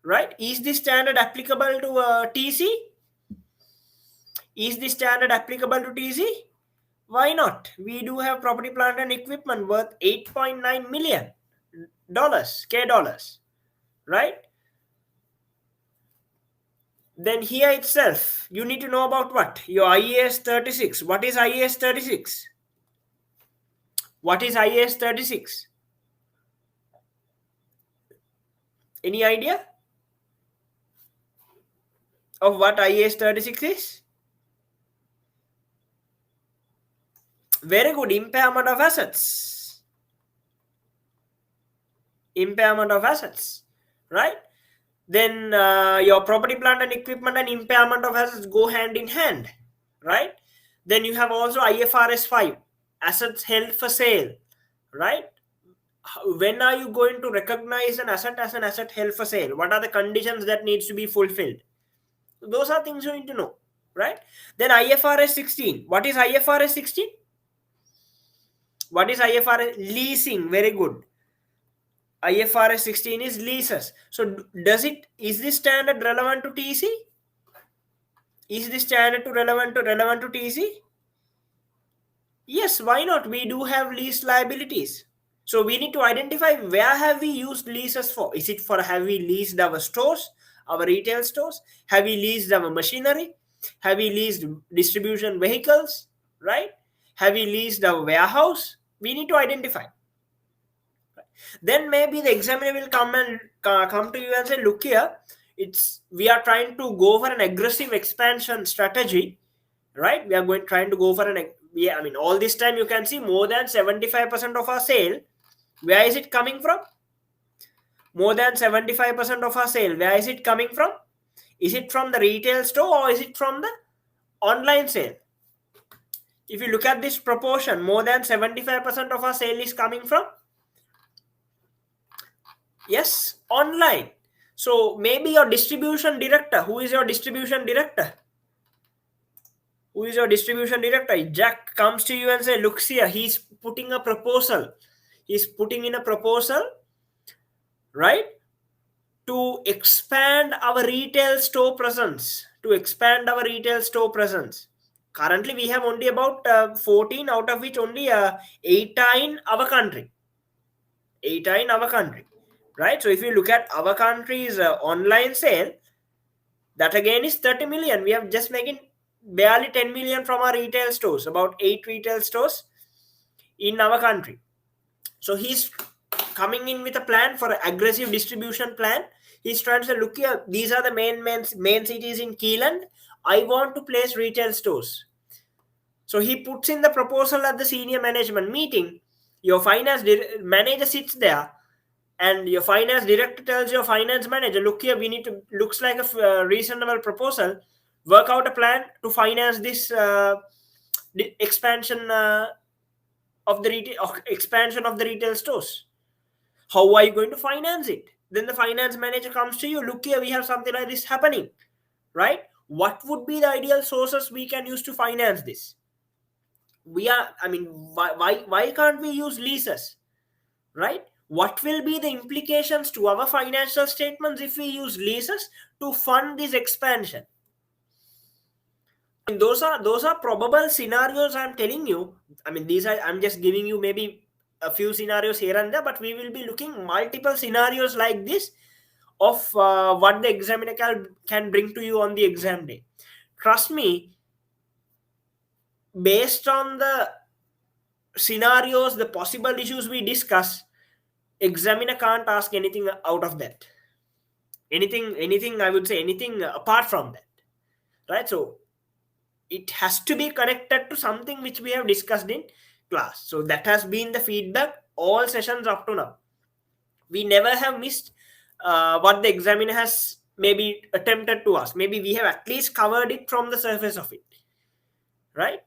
right? Is this standard applicable to TC? Is this standard applicable to TC? Why not? We do have property, plant and equipment worth $8.9 million, K dollars, right? Then here itself, you need to know about what? Your IAS 36. What is IAS 36? What is IAS 36? Any idea of what IAS 36 is? Very good. Impairment of assets. Impairment of assets, right? Then your property, plant and equipment and impairment of assets go hand in hand, right? Then you have also IFRS 5, assets held for sale, right? When are you going to recognize an asset as an asset held for sale? What are the conditions that needs to be fulfilled? Those are things you need to know, right? Then IFRS 16. What is IFRS 16? What is IFRS? Leasing. Very good. IFRS 16 is leases. So is this standard relevant to TC? Is this standard relevant to TC? Yes, why not? We do have lease liabilities. So we need to identify where have we used leases for. Is it for have we leased our stores, our retail stores? Have we leased our machinery? Have we leased distribution vehicles, right? Have we leased our warehouse? We need to identify. Then maybe the examiner will come to you and say, look here, we are trying to go for an aggressive expansion strategy, right? We are trying to go for all this time you can see more than 75% of our sale. Where is it coming from? More than 75% of our sale. Where is it coming from? Is it from the retail store or is it from the online sale? If you look at this proportion, more than 75% of our sale is coming from, yes, online. So maybe your distribution director. Who is your distribution director? Who is your distribution director? Jack comes to you and say, look here, he's putting a proposal. He's putting in a proposal, right? To expand our retail store presence. Currently, we have only about 14, out of which only 8 are in our country. 8 are in our country, right? So if you look at our country's online sale, that again is 30 million. We have just making barely 10 million from our retail stores, about 8 retail stores in our country. So he's coming in with a plan for an aggressive distribution plan. He's trying to say, look here, these are the main cities in Keeland. I want to place retail stores. So he puts in the proposal at the senior management meeting. Your finance manager sits there and your finance director tells your finance manager, look here, looks like a reasonable proposal work out a plan to finance this expansion of the expansion of the retail stores. How are you going to finance it? Then the finance manager comes to you, look here, we have something like this happening, right? What would be the ideal sources we can use to finance this? Why can't we use leases, right? What will be the implications to our financial statements if we use leases to fund this expansion? I mean, those are probable scenarios I'm telling you. I mean, I'm just giving you maybe a few scenarios here and there, but we will be looking multiple scenarios like this of what the examiner can bring to you on the exam day. Trust me, based on the scenarios, the possible issues we discuss, examiner can't ask anything out of that. Anything I would say, anything apart from that, right? So it has to be connected to something which we have discussed in class. So that has been the feedback all sessions up to now. We never have missed what the examiner has maybe attempted to ask. Maybe we have at least covered it from the surface of it, right?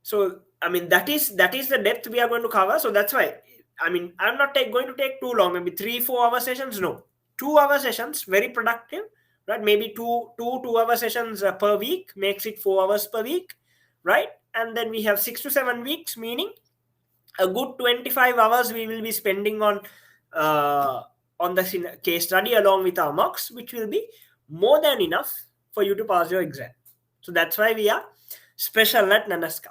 So I mean, that is the depth we are going to cover. So that's why, I mean, I'm not going to take too long, maybe 3-4 hour sessions. No, 2 hour sessions, very productive, right? Maybe two hour sessions per week makes it 4 hours per week, right? And then we have 6 to 7 weeks, meaning a good 25 hours we will be spending on the case study along with our mocks, which will be more than enough for you to pass your exam. So that's why we are special at Nanaska,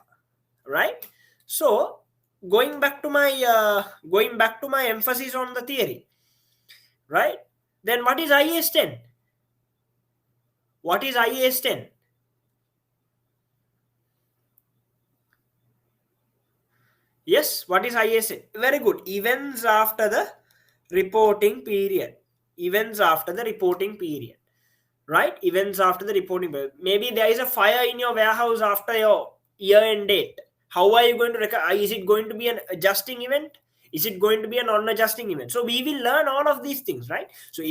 right? So going back to my emphasis on the theory, right? Then what is IAS 10? What is IAS 10? Yes, what is IAS 10? Very good. Events after the reporting period. Events after the reporting period, right? Events after the reporting period. Maybe there is a fire in your warehouse after your year-end date. How are you going to is it going to be an adjusting event? Is it going to be a non-adjusting event? So we will learn all of these things, right? So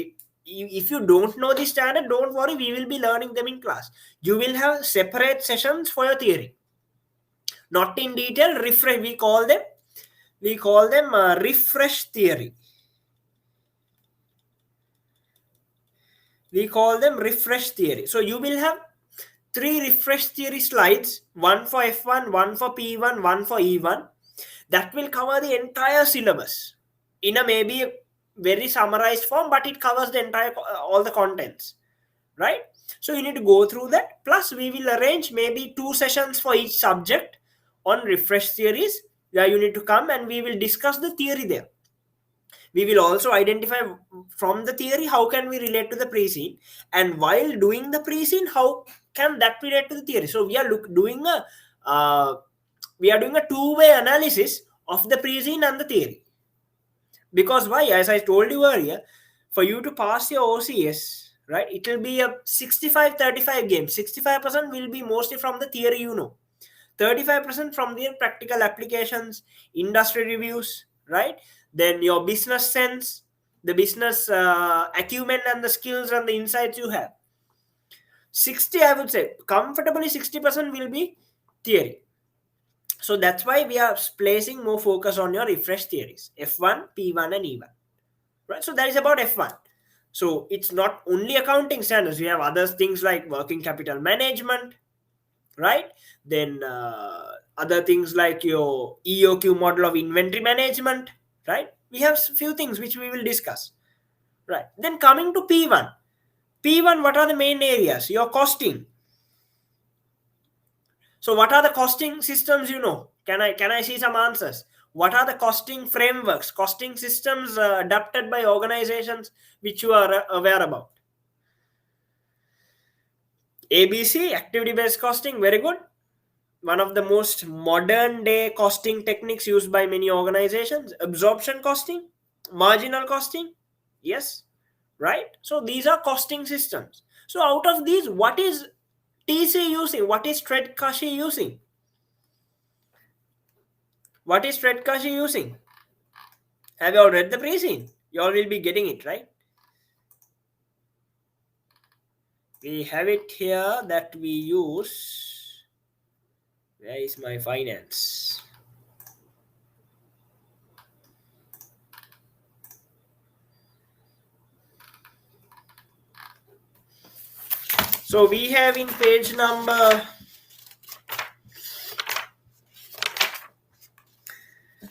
if you don't know the standard, don't worry, we will be learning them in class. You will have separate sessions for your theory, not in detail. Refresh, we call them refresh theory. We call them refresh theory. So you will have 3 refresh theory slides, one for F1, one for P1, one for E1, that will cover the entire syllabus in a maybe very summarized form, but it covers the entire all the contents, right? So you need to go through that. Plus we will arrange maybe 2 sessions for each subject on refresh theories, where you need to come and we will discuss the theory there. We will also identify from the theory how can we relate to the pre-scene, and while doing the pre-scene, how can that relate to the theory. So we are doing a two-way analysis of the pre-scene and the theory. Because why? As I told you earlier, for you to pass your OCS, right, it will be a 65-35 game. 65% will be mostly from the theory, 35% from their practical applications, industry reviews, right? Then your business sense, the business acumen and the skills and the insights you have. 60, I would say, comfortably 60% will be theory. So that's why we are placing more focus on your refresh theories, F1, P1, and E1, right? So that is about F1. So it's not only accounting standards. We have other things like working capital management, right? Then other things like your EOQ model of inventory management, right? We have few things which we will discuss, right? Then coming to P1, what are the main areas? Your costing. So what are the costing systems? Can I see some answers? What are the costing frameworks, costing systems adapted by organizations which you are aware about? ABC, activity based costing, very good. One of the most modern day costing techniques used by many organizations. Absorption costing, marginal costing, yes, right? So these are costing systems. So out of these, what is TC using? What is Tredkashi using? What is Tredkashi using? Have you all read the pre-scene? You all will be getting it, right? We have it here that we use. Where is my finance? So we have in page number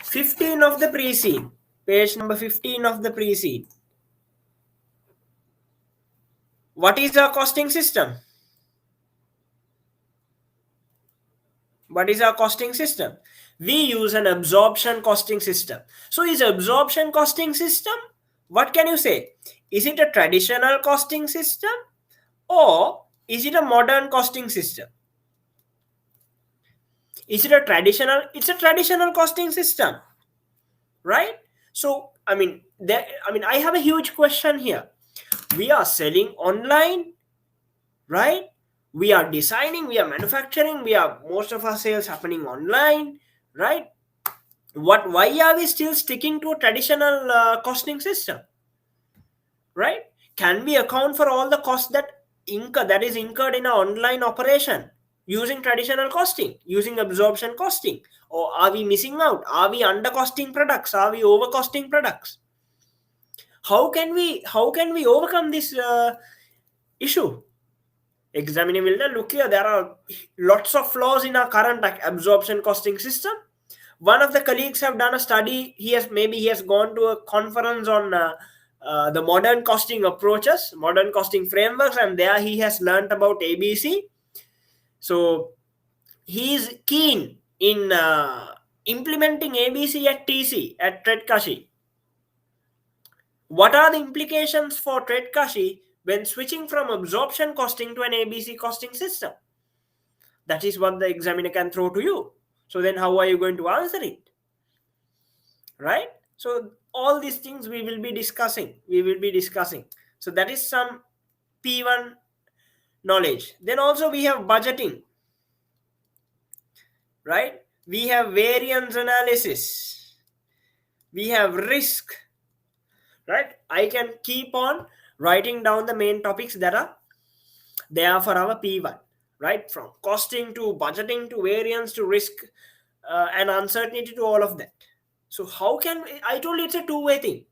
15 of the pre-scene. Page number 15 of the pre-scene. What is our costing system? What is our costing system? We use an absorption costing system. So is absorption costing system, what can you say? Is it a traditional costing system or is it a modern costing system? Is it a traditional? It's a traditional costing system, right? So I have a huge question here. We are selling online, right? We are designing, we are manufacturing, we are most of our sales happening online, right? Why are we still sticking to a traditional costing system, right? Can we account for all the costs that is incurred in an online operation using traditional costing, using absorption costing? Or are we missing out? Are we under costing products? Are we over costing products? How can we overcome this issue? Examiner will look here, there are lots of flaws in our current absorption costing system. One of the colleagues have done a study. He has gone to a conference on the modern costing approaches, modern costing frameworks, and there he has learnt about ABC. So he is keen in implementing ABC at TC, at Tredkashi. What are the implications for Tredkashi when switching from absorption costing to an ABC costing system? That is what the examiner can throw to you. So then how are you going to answer it? Right? So all these things we will be discussing. So that is some P1 knowledge. Then also we have budgeting, right? We have variance analysis, we have risk, right? I can keep on writing down the main topics that are there for our P1, right? From costing to budgeting to variance to risk and uncertainty to all of that. So how can I told you it's a two-way thing.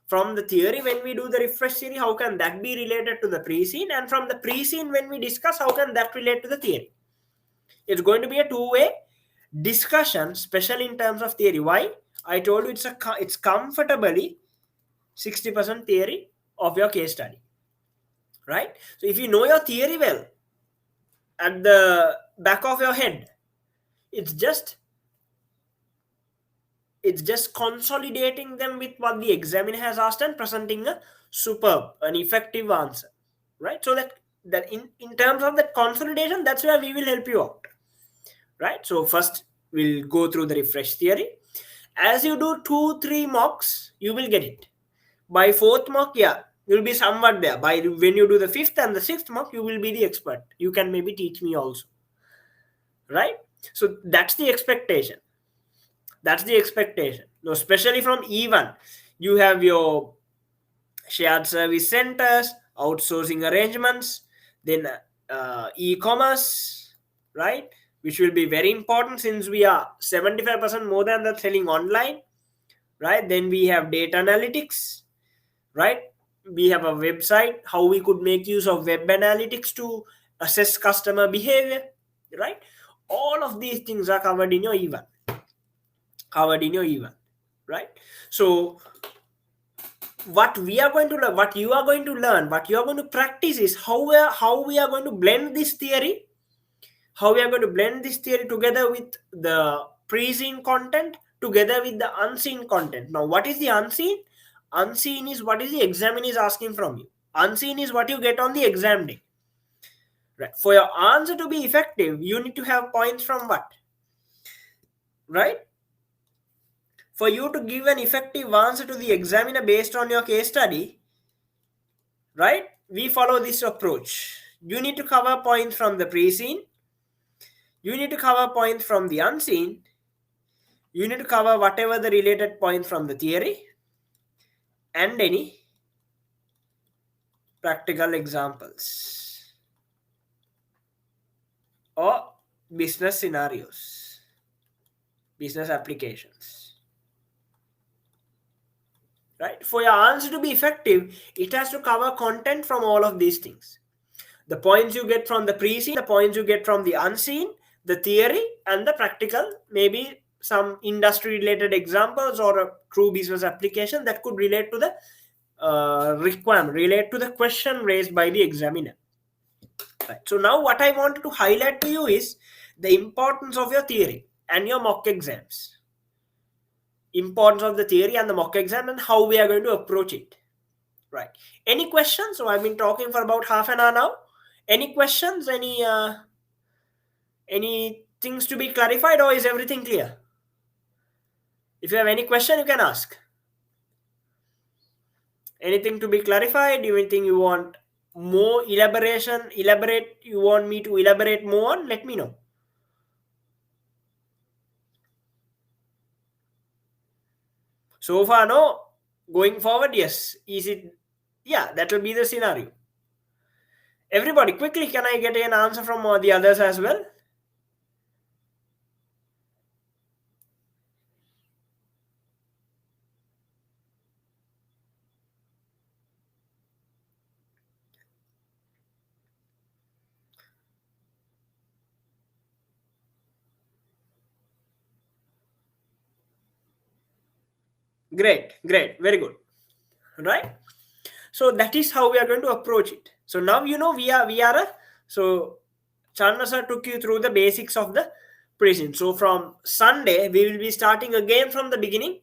From the theory, when we do the refresh theory, how can that be related to the pre-scene? And from the pre-scene, when we discuss, how can that relate to the theory? It's going to be a two-way discussion, especially in terms of theory. Why? I told you it's comfortably 60% theory of your case study, right? So if you know your theory well at the back of your head, it's just consolidating them with what the examiner has asked and presenting a superb, an effective answer, right? So that in terms of that consolidation, that's where we will help you out, right? So first we'll go through the refresh theory. As you do 2-3 mocks, you will get it. By fourth mock, yeah, you'll be somewhat there. By when you do the fifth and the sixth mock, you will be the expert. You can maybe teach me also, right? So that's the expectation. Now, especially from E1, you have your shared service centers, outsourcing arrangements, then e-commerce, right? Which will be very important since we are 75% more than the selling online, right? Then we have data analytics, right? We have a website, how we could make use of web analytics to assess customer behavior, right? All of these things are covered in your E1. Right? So what we are going to learn, what you are going to learn, what you are going to practice is how we are going to blend this theory, together with the pre-seen content, together with the unseen content. Now, what is the unseen? Unseen is what is the examiner is asking from you. Unseen is what you get on the exam day. Right? For your answer to be effective, you need to have points from what? Right? For you to give an effective answer to the examiner based on your case study, right? We follow this approach. You need to cover points from the pre-seen. You need to cover points from the unseen. You need to cover whatever the related points from the theory and any practical examples. or business scenarios, business applications. Right? For your answer to be effective, it has to cover content from all of these things. The points you get from the pre-seen, the points you get from the unseen, the theory, and the practical, maybe some industry related examples or a true business application that could relate to the requirement, relate to the question raised by the examiner. Right. So now what I wanted to highlight to you is the importance of your theory and your mock exams. Importance of the theory and the mock exam and how we are going to approach it. Right. Any questions? So I've been talking for about half an hour now. Any questions? Any things to be clarified, or is everything clear? If you have any question, you can ask. Anything to be clarified? Anything you want more elaborate, you want me to elaborate more on, let me know. So far, no. Going forward, yes. Is it? Yeah, that will be the scenario. Everybody, quickly, can I get an answer from the others as well? Great, very good. Right? So that is how we are going to approach it. So now so Chandra sir took you through the basics of the prison. So from Sunday we will be starting again from the beginning.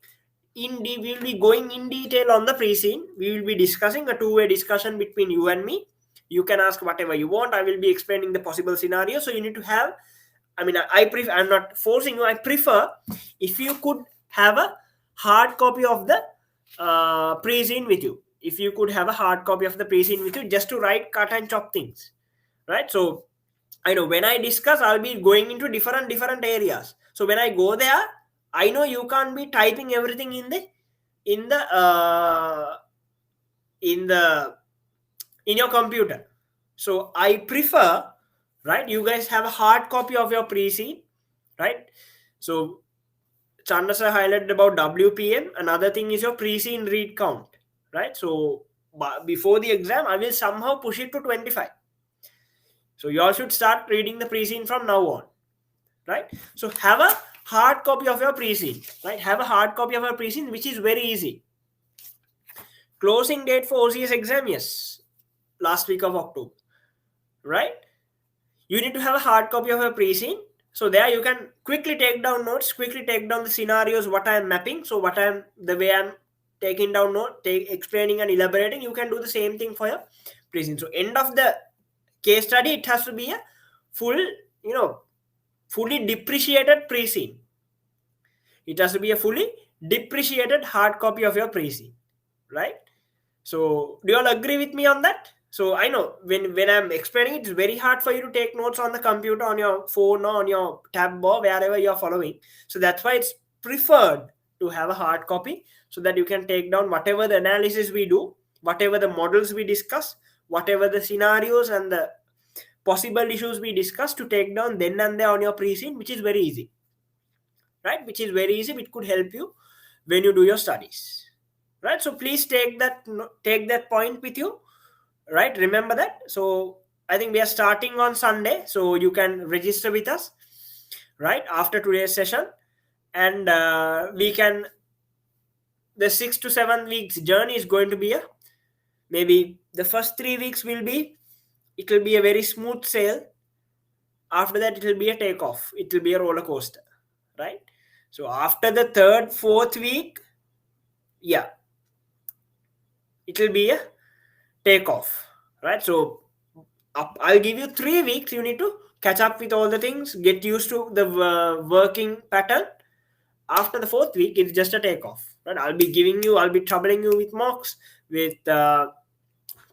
We will be going in detail on the pre-scene. We will be discussing a two-way discussion between you and me. You can ask whatever you want. I will be explaining the possible scenario. So you need to have, I'm not forcing you. I prefer if you could have a hard copy of the pre-scene with you. If you could have a hard copy of the pre-scene with you, just to write, cut and chop things, right? So I know when I discuss, I'll be going into different areas. So when I go there, I know you can't be typing everything in the in the in the in your computer. So I prefer, right, you guys have a hard copy of your pre-scene, right? So Chandra sir highlighted about WPM. Another thing is your pre-scene read count, right? So before the exam, I will somehow push it to 25. So you all should start reading the pre-scene from now on, right? So have a hard copy of your pre-scene, right? Have a hard copy of your pre-scene, which is very easy. Closing date for OCS exam, yes, last week of October, right? You need to have a hard copy of your pre-scene. So there you can quickly take down notes, quickly take down the scenarios, what I am mapping. So the way I'm taking down note, explaining and elaborating, you can do the same thing for your pre-scene. So end of the case study, it has to be a full, fully depreciated pre-scene. It has to be a fully depreciated hard copy of your pre-scene, right? So do you all agree with me on that? So I know when I'm explaining, it's very hard for you to take notes on the computer, on your phone, or on your tab, or wherever you're following. So that's why it's preferred to have a hard copy, so that you can take down whatever the analysis we do, whatever the models we discuss, whatever the scenarios and the possible issues we discuss, to take down then and there on your pre-scene, which is very easy, right? Which is very easy, which could help you when you do your studies, right? So please take that point with you, right? Remember that. So I think we are starting on Sunday, so you can register with us, right, after today's session. And we can, the 6 to 7 weeks journey is going to be maybe the first 3 weeks it will be a very smooth sail. After that, it will be a takeoff, it will be a roller coaster, right? So after the third, fourth week, yeah, it will be a takeoff, right? So I'll give you 3 weeks. You need to catch up with all the things, get used to the working pattern. After the fourth week, it's just a takeoff, right? I'll be troubling you with mocks, with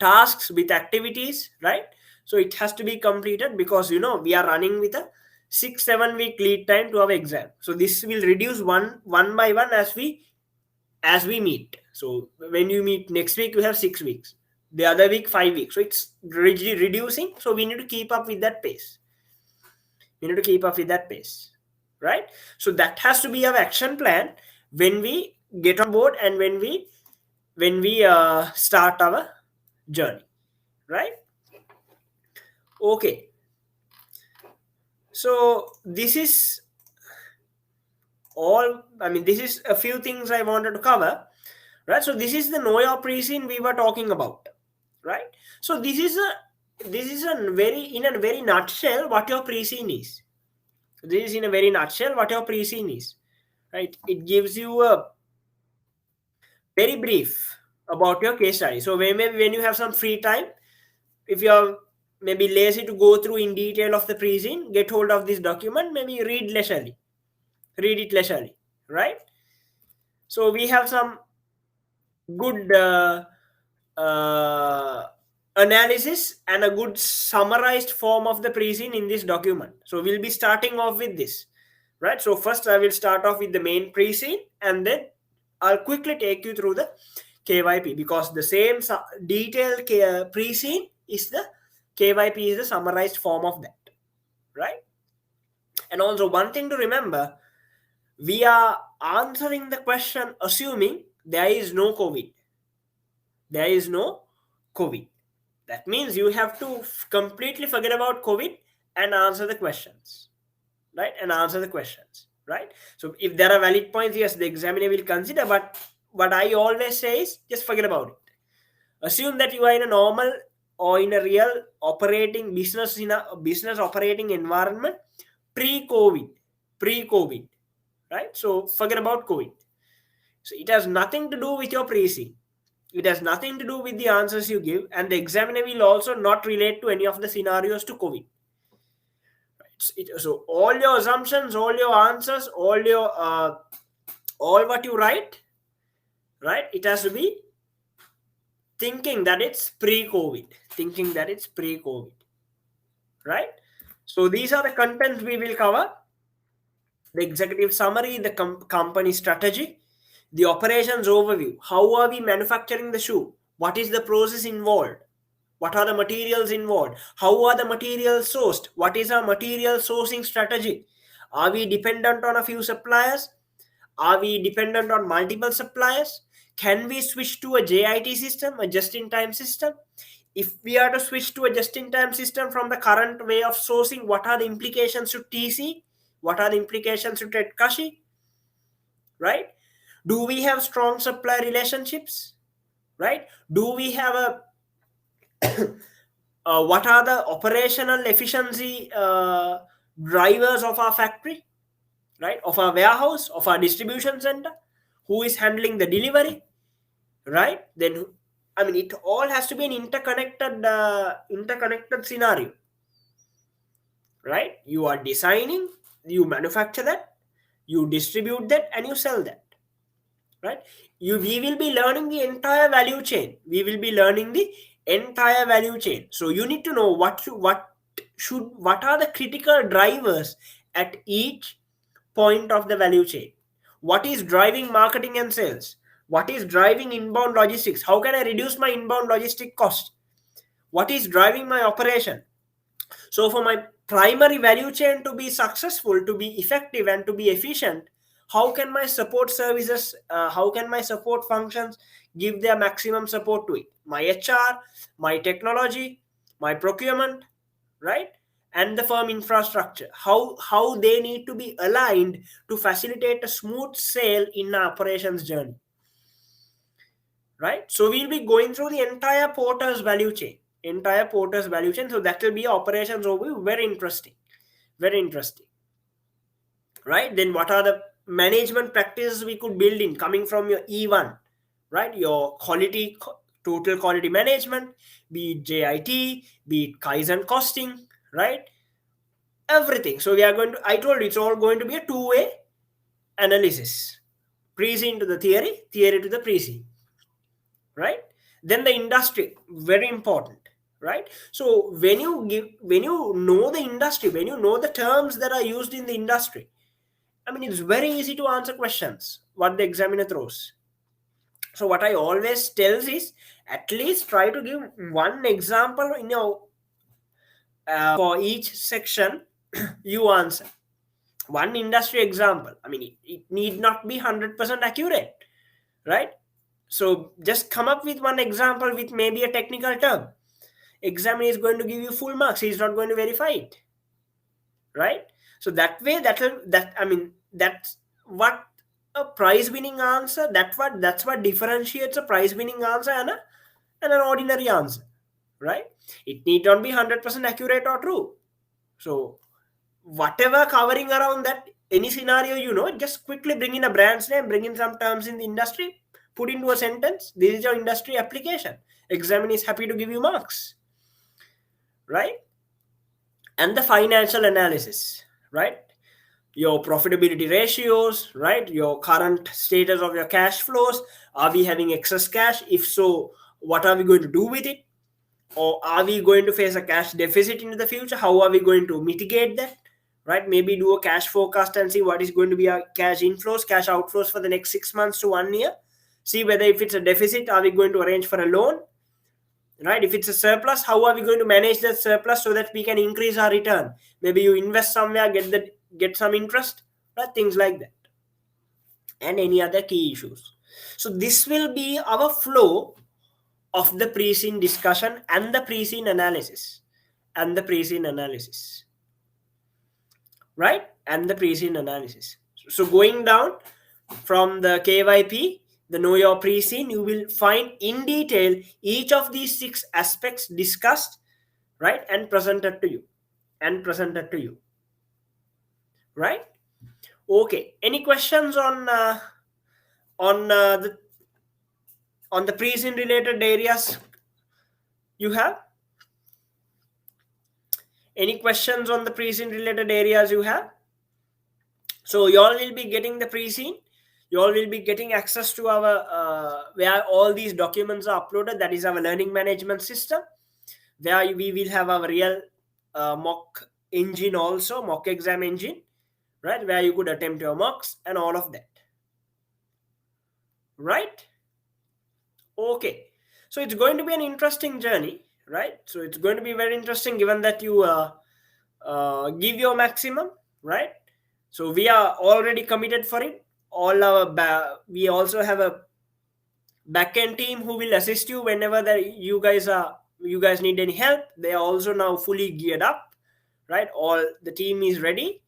tasks, with activities, right? So it has to be completed, because we are running with a 6-7 week lead time to our exam. So this will reduce one by one as we meet. So when you meet next week, you have 6 weeks, the other week 5 weeks, so it's rigidly reducing. So we need to keep up with that pace, We need to keep up with that pace, right? So that has to be our action plan when we get on board and when we start our journey, right? Okay, so this is all. I mean, this is a few things I wanted to cover, right? So this is the know your pre-scene we were talking about, right? So this is a very, in a very nutshell, what your pre-scene is. This is in a very nutshell what your pre-scene is, right? It gives you a very brief about your case study. So maybe when you have some free time, if you are maybe lazy to go through in detail of the pre-scene, get hold of this document, maybe read it leisurely, right? So we have some good uh, analysis and a good summarized form of the pre-scene in this document. So we'll be starting off with this, right? So first I will start off with the main pre-scene, and then I'll quickly take you through the KYP, because the same detailed pre-scene is the KYP is the summarized form of that, right? And also one thing to remember, we are answering the question assuming there is no COVID. There is no COVID. That means you have to completely forget about COVID and answer the questions, right? And answer the questions, right? So if there are valid points, yes, the examiner will consider, but what I always say is just forget about it. Assume that you are in a normal or in a real operating business, in a business operating environment pre-COVID, right? So forget about COVID. So it has nothing to do with your pre-C. It has nothing to do with the answers you give, and the examiner will also not relate to any of the scenarios to COVID. So all your assumptions, all your answers, all what you write, right? It has to be thinking that it's pre-COVID, right? So these are the contents we will cover: the executive summary, the company strategy, the operations overview. How are we manufacturing the shoe? What is the process involved? What are the materials involved? How are the materials sourced? What is our material sourcing strategy? Are we dependent on a few suppliers? Are we dependent on multiple suppliers? Can we switch to a JIT system, a just-in-time system? If we are to switch to a just-in-time system from the current way of sourcing, what are the implications to TC? What are the implications to Tetkashi? Right? Do we have strong supply relationships? Right? Do we have a what are the operational efficiency drivers of our factory, right? Of our warehouse, of our distribution center? Who is handling the delivery, right? Then, I mean, it all has to be an interconnected scenario, right? You are designing, you manufacture that, you distribute that, and you sell that, right? We will be learning the entire value chain. So you need to know what are the critical drivers at each point of the value chain. What is driving marketing and sales? What is driving inbound logistics? How can I reduce my inbound logistic cost? What is driving my operation? So for my primary value chain to be successful, to be effective, and to be efficient, how can my support services, how can my support functions give their maximum support to it? My HR, my technology, my procurement, right? And the firm infrastructure. How they need to be aligned to facilitate a smooth sale in our operations journey, right? So we'll be going through the entire porter's value chain. So that will be operations overview. Very interesting, right? Then what are the management practices we could build in coming from your E1, right? Your total quality management, be it JIT, be it Kaizen costing, right? Everything. So I told you, it's all going to be a two-way analysis. Pre-scene to the theory to the pre-scene, right? Then the industry, very important, right? So when you know the industry, when you know the terms that are used in the industry, I mean, it's very easy to answer questions what the examiner throws. So what I always tells is, at least try to give one example in your for each section, You answer one industry example. I mean, it need not be 100% accurate, right? So just come up with one example with maybe a technical term. Examiner is going to give you full marks. He's not going to verify it, right? So that way, that's what a prize winning answer. That's what differentiates a prize winning answer and an ordinary answer, right? It need not be 100% accurate or true. So whatever covering around that, any scenario, just quickly bring in a brand's name, bring in some terms in the industry, put into a sentence. This is your industry application. Examiner is happy to give you marks, right? And the financial analysis, right? Your profitability ratios, right? Your current status of your cash flows. Are we having excess cash? If so, what are we going to do with it? Or are we going to face a cash deficit into the future? How are we going to mitigate that? Right? Maybe do a cash forecast and see what is going to be our cash inflows, cash outflows for the next 6 months to 1 year. See whether if it's a deficit, are we going to arrange for a loan? Right? If it's a surplus, how are we going to manage that surplus so that we can increase our return? Maybe you invest somewhere, get some interest, right? Things like that. And any other key issues. So this will be our flow of the pre-scene discussion and the pre-scene analysis. And the pre-scene analysis. Right? And the pre-scene analysis. So going down from the KYP, the know your pre-scene, you will find in detail each of these 6 aspects discussed, right? And presented to you. Right? Okay. Any questions on the pre-scene related areas you have? Any questions on the pre-scene related areas you have? So you all will be getting the pre-scene. You all will be getting access to our where all these documents are uploaded. That is our learning management system, where we will have our real mock engine also, mock exam engine, right? Where you could attempt your mocks and all of that, right? Okay. So it's going to be an interesting journey, right? So it's going to be very interesting given that you give your maximum, right? So we are already committed for it. We also have a backend team who will assist you whenever you guys need any help. They are also now fully geared up, right? All the team is ready,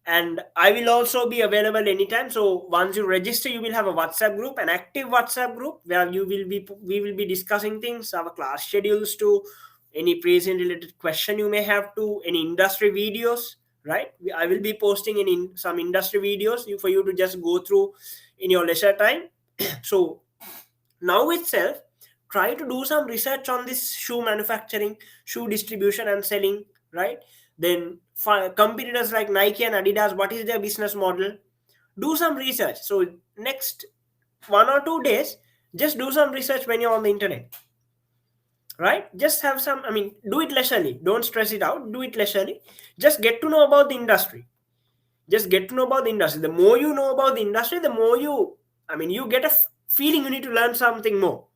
and I will also be available anytime. So once you register, you will have a WhatsApp group, an active WhatsApp group, where we will be discussing things, our class schedules, to any present related question you may have, to any industry videos, right? I will be posting some industry videos for you to just go through in your leisure time. So now itself, try to do some research on this shoe manufacturing, shoe distribution and selling, right? Then competitors like Nike and Adidas, what is their business model? Do some research. So next 1 or 2 days, just do some research when you're on the internet, right? Just have some, do it leisurely. Don't stress it out. Do it leisurely. Just get to know about the industry. The more you know about the industry, the more you get a feeling you need to learn something more.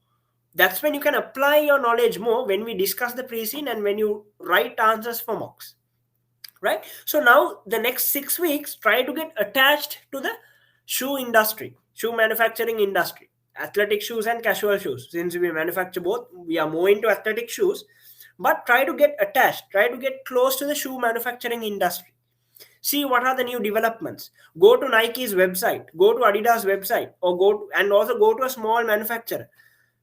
That's when you can apply your knowledge more, when we discuss the pre-scene and when you write answers for mocks, right? So now the next 6 weeks, try to get attached to the shoe industry, shoe manufacturing industry, athletic shoes and casual shoes. Since we manufacture both, we are more into athletic shoes, but try to get attached, try to get close to the shoe manufacturing industry. See what are the new developments. Go to Nike's website, go to Adidas website, or also go to a small manufacturer,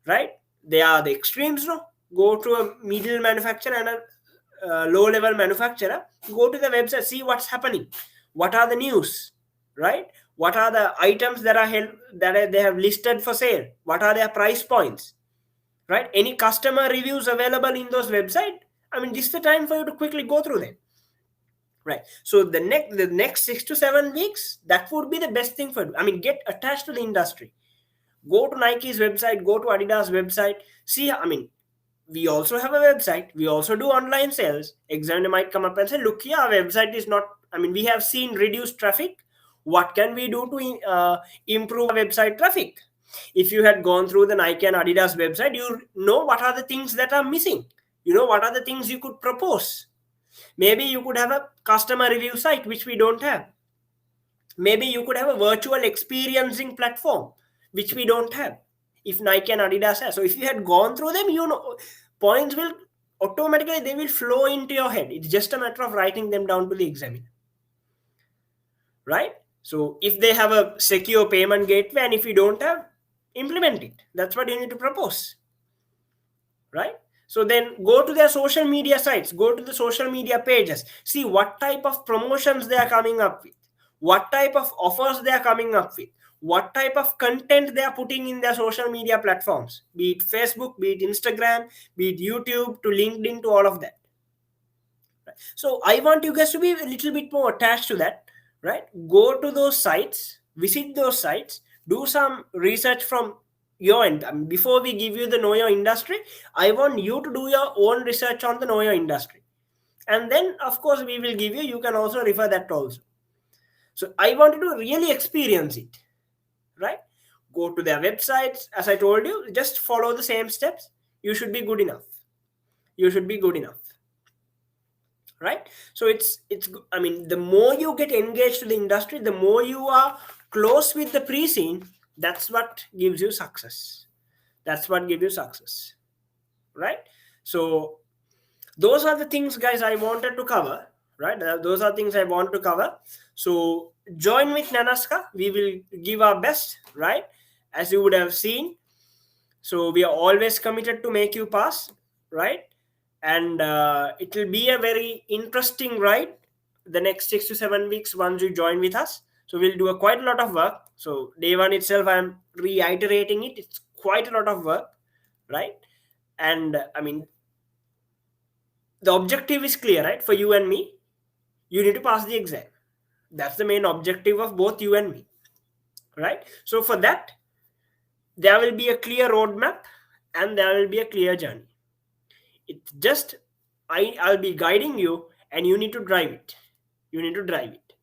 right? They are the extremes, no? Go to a middle manufacturer and a low level manufacturer. Go to the website, see what's happening. What are the news, right? What are the items that they have listed for sale? What are their price points, right? Any customer reviews available in those websites? This is the time for you to quickly go through them, right? So the next 6 to 7 weeks, that would be the best thing for you. Get attached to the industry. Go to Nike's website, go to Adidas website. See, we also have a website. We also do online sales. Examiner might come up and say, look here, our website is not, we have seen reduced traffic. What can we do to improve our website traffic? If you had gone through the Nike and Adidas website, you know what are the things that are missing. You know what are the things you could propose, Maybe you could have a customer review site, which we don't have. Maybe you could have a virtual experiencing platform, which we don't have, if Nike and Adidas has. So if you had gone through them, points will automatically, they will flow into your head. It's just a matter of writing them down to the examiner, right? So if they have a secure payment gateway, and if you don't have, implement it. That's what you need to propose, right? So then go to their social media sites, go to the social media pages, see what type of promotions they are coming up with, what type of offers they are coming up with, what type of content they are putting in their social media platforms, be it Facebook, be it Instagram, be it YouTube, to LinkedIn, to all of that. So I want you guys to be a little bit more attached to that, right? Go to those sites, visit those sites, do some research from your end. Before we give you the know your industry, I want you to do your own research on the know your industry. And then, of course, we will give you, you can also refer that also. So I want you to really experience it, right? Go to their websites. As I told you, just follow the same steps. You should be good enough. You should be good enough, right? So it's I mean, the more you get engaged to the industry, the more you are close with the pre-scene. That's what gives you success. That's what gives you success, right? So those are the things, guys, I wanted to cover, right? Those are things I want to cover. So join with Nanaska. We will give our best, right? As you would have seen. So we are always committed to make you pass, right? And it will be a very interesting ride the next 6 to 7 weeks once you join with us. So we'll do quite a lot of work. So day one itself, I'm reiterating it, it's quite a lot of work, right? And I mean, the objective is clear, right? For you and me, you need to pass the exam. That's the main objective of both you and me, right? So for that, there will be a clear roadmap and there will be a clear journey. It's just, I'll be guiding you and you need to drive it. You need to drive it,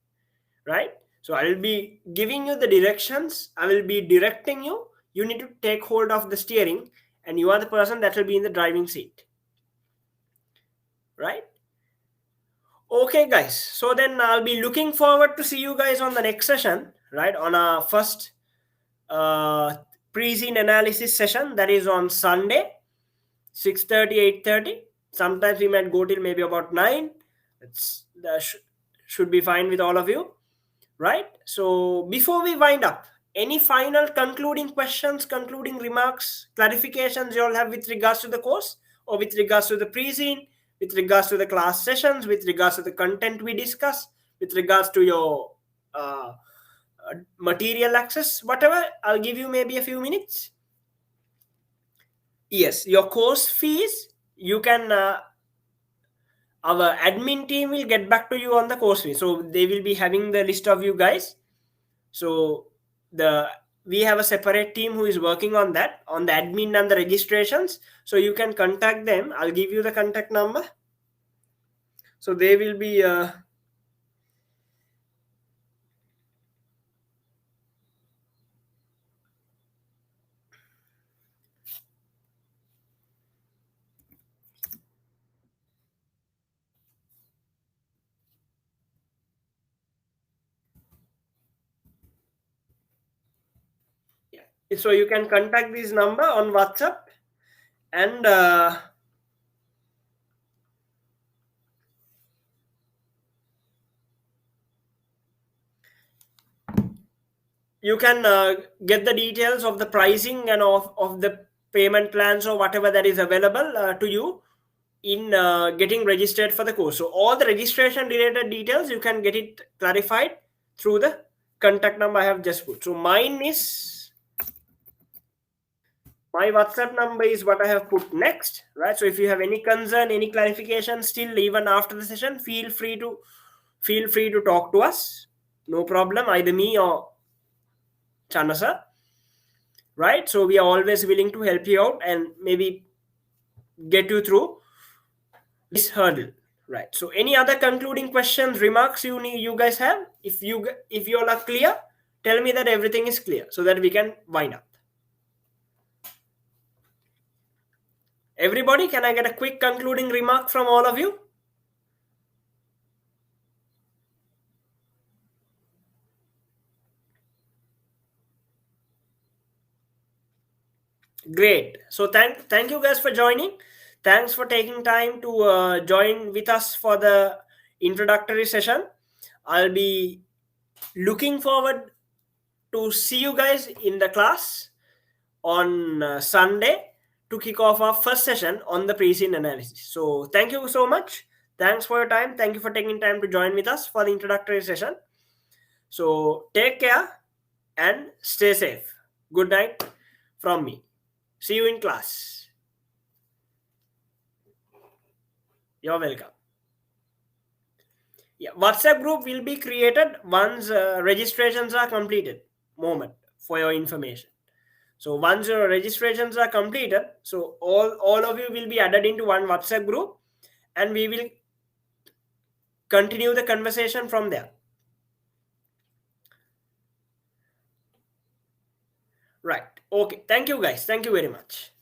right? So I will be giving you the directions, I will be directing you. You need to take hold of the steering, and you are the person that will be in the driving seat, right? Okay, guys. So then I'll be looking forward to see you guys on the next session, right? On our first pre-scene analysis session, that is on Sunday, 6:30, 8:30. Sometimes we might go till maybe about 9. That should be fine with all of you, right? So before we wind up, any final concluding questions, concluding remarks, clarifications you all have with regards to the course, or with regards to the pre-scene, with regards to the class sessions, with regards to the content we discuss, with regards to your material access, whatever? I'll give you maybe a few minutes. Yes, your course fees, you can our admin team will get back to you on the course fee. So they will be having the list of you guys. So we have a separate team who is working on that, on the admin and the registrations. So you can contact them. I'll give you the contact number. So they will be so you can contact this number on WhatsApp, and you can get the details of the pricing and of the payment plans or whatever that is available to you in getting registered for the course. So all the registration related details, you can get it clarified through the contact number I have just put. So mine is, my WhatsApp number is what I have put next, right? So if you have any concern, any clarification still, even after the session, feel free to talk to us. No problem, either me or Chanasa, right? So we are always willing to help you out and maybe get you through this hurdle, right? So any other concluding questions, remarks you guys have? If you all are clear, tell me that everything is clear so that we can wind up. Everybody, can I get a quick concluding remark from all of you? Great. So thank you guys for joining. Thanks for taking time to join with us for the introductory session. I'll be looking forward to see you guys in the class on Sunday to kick off our first session on the pre-scene analysis. So thank you so much. Thanks for your time. Thank you for taking time to join with us for the introductory session. So take care and stay safe. Good night from me. See you in class. You're welcome. Yeah, WhatsApp group will be created once registrations are completed. Moment for your information. So once your registrations are completed, so all of you will be added into one WhatsApp group, and we will continue the conversation from there. Right. Okay. Thank you guys. Thank you very much.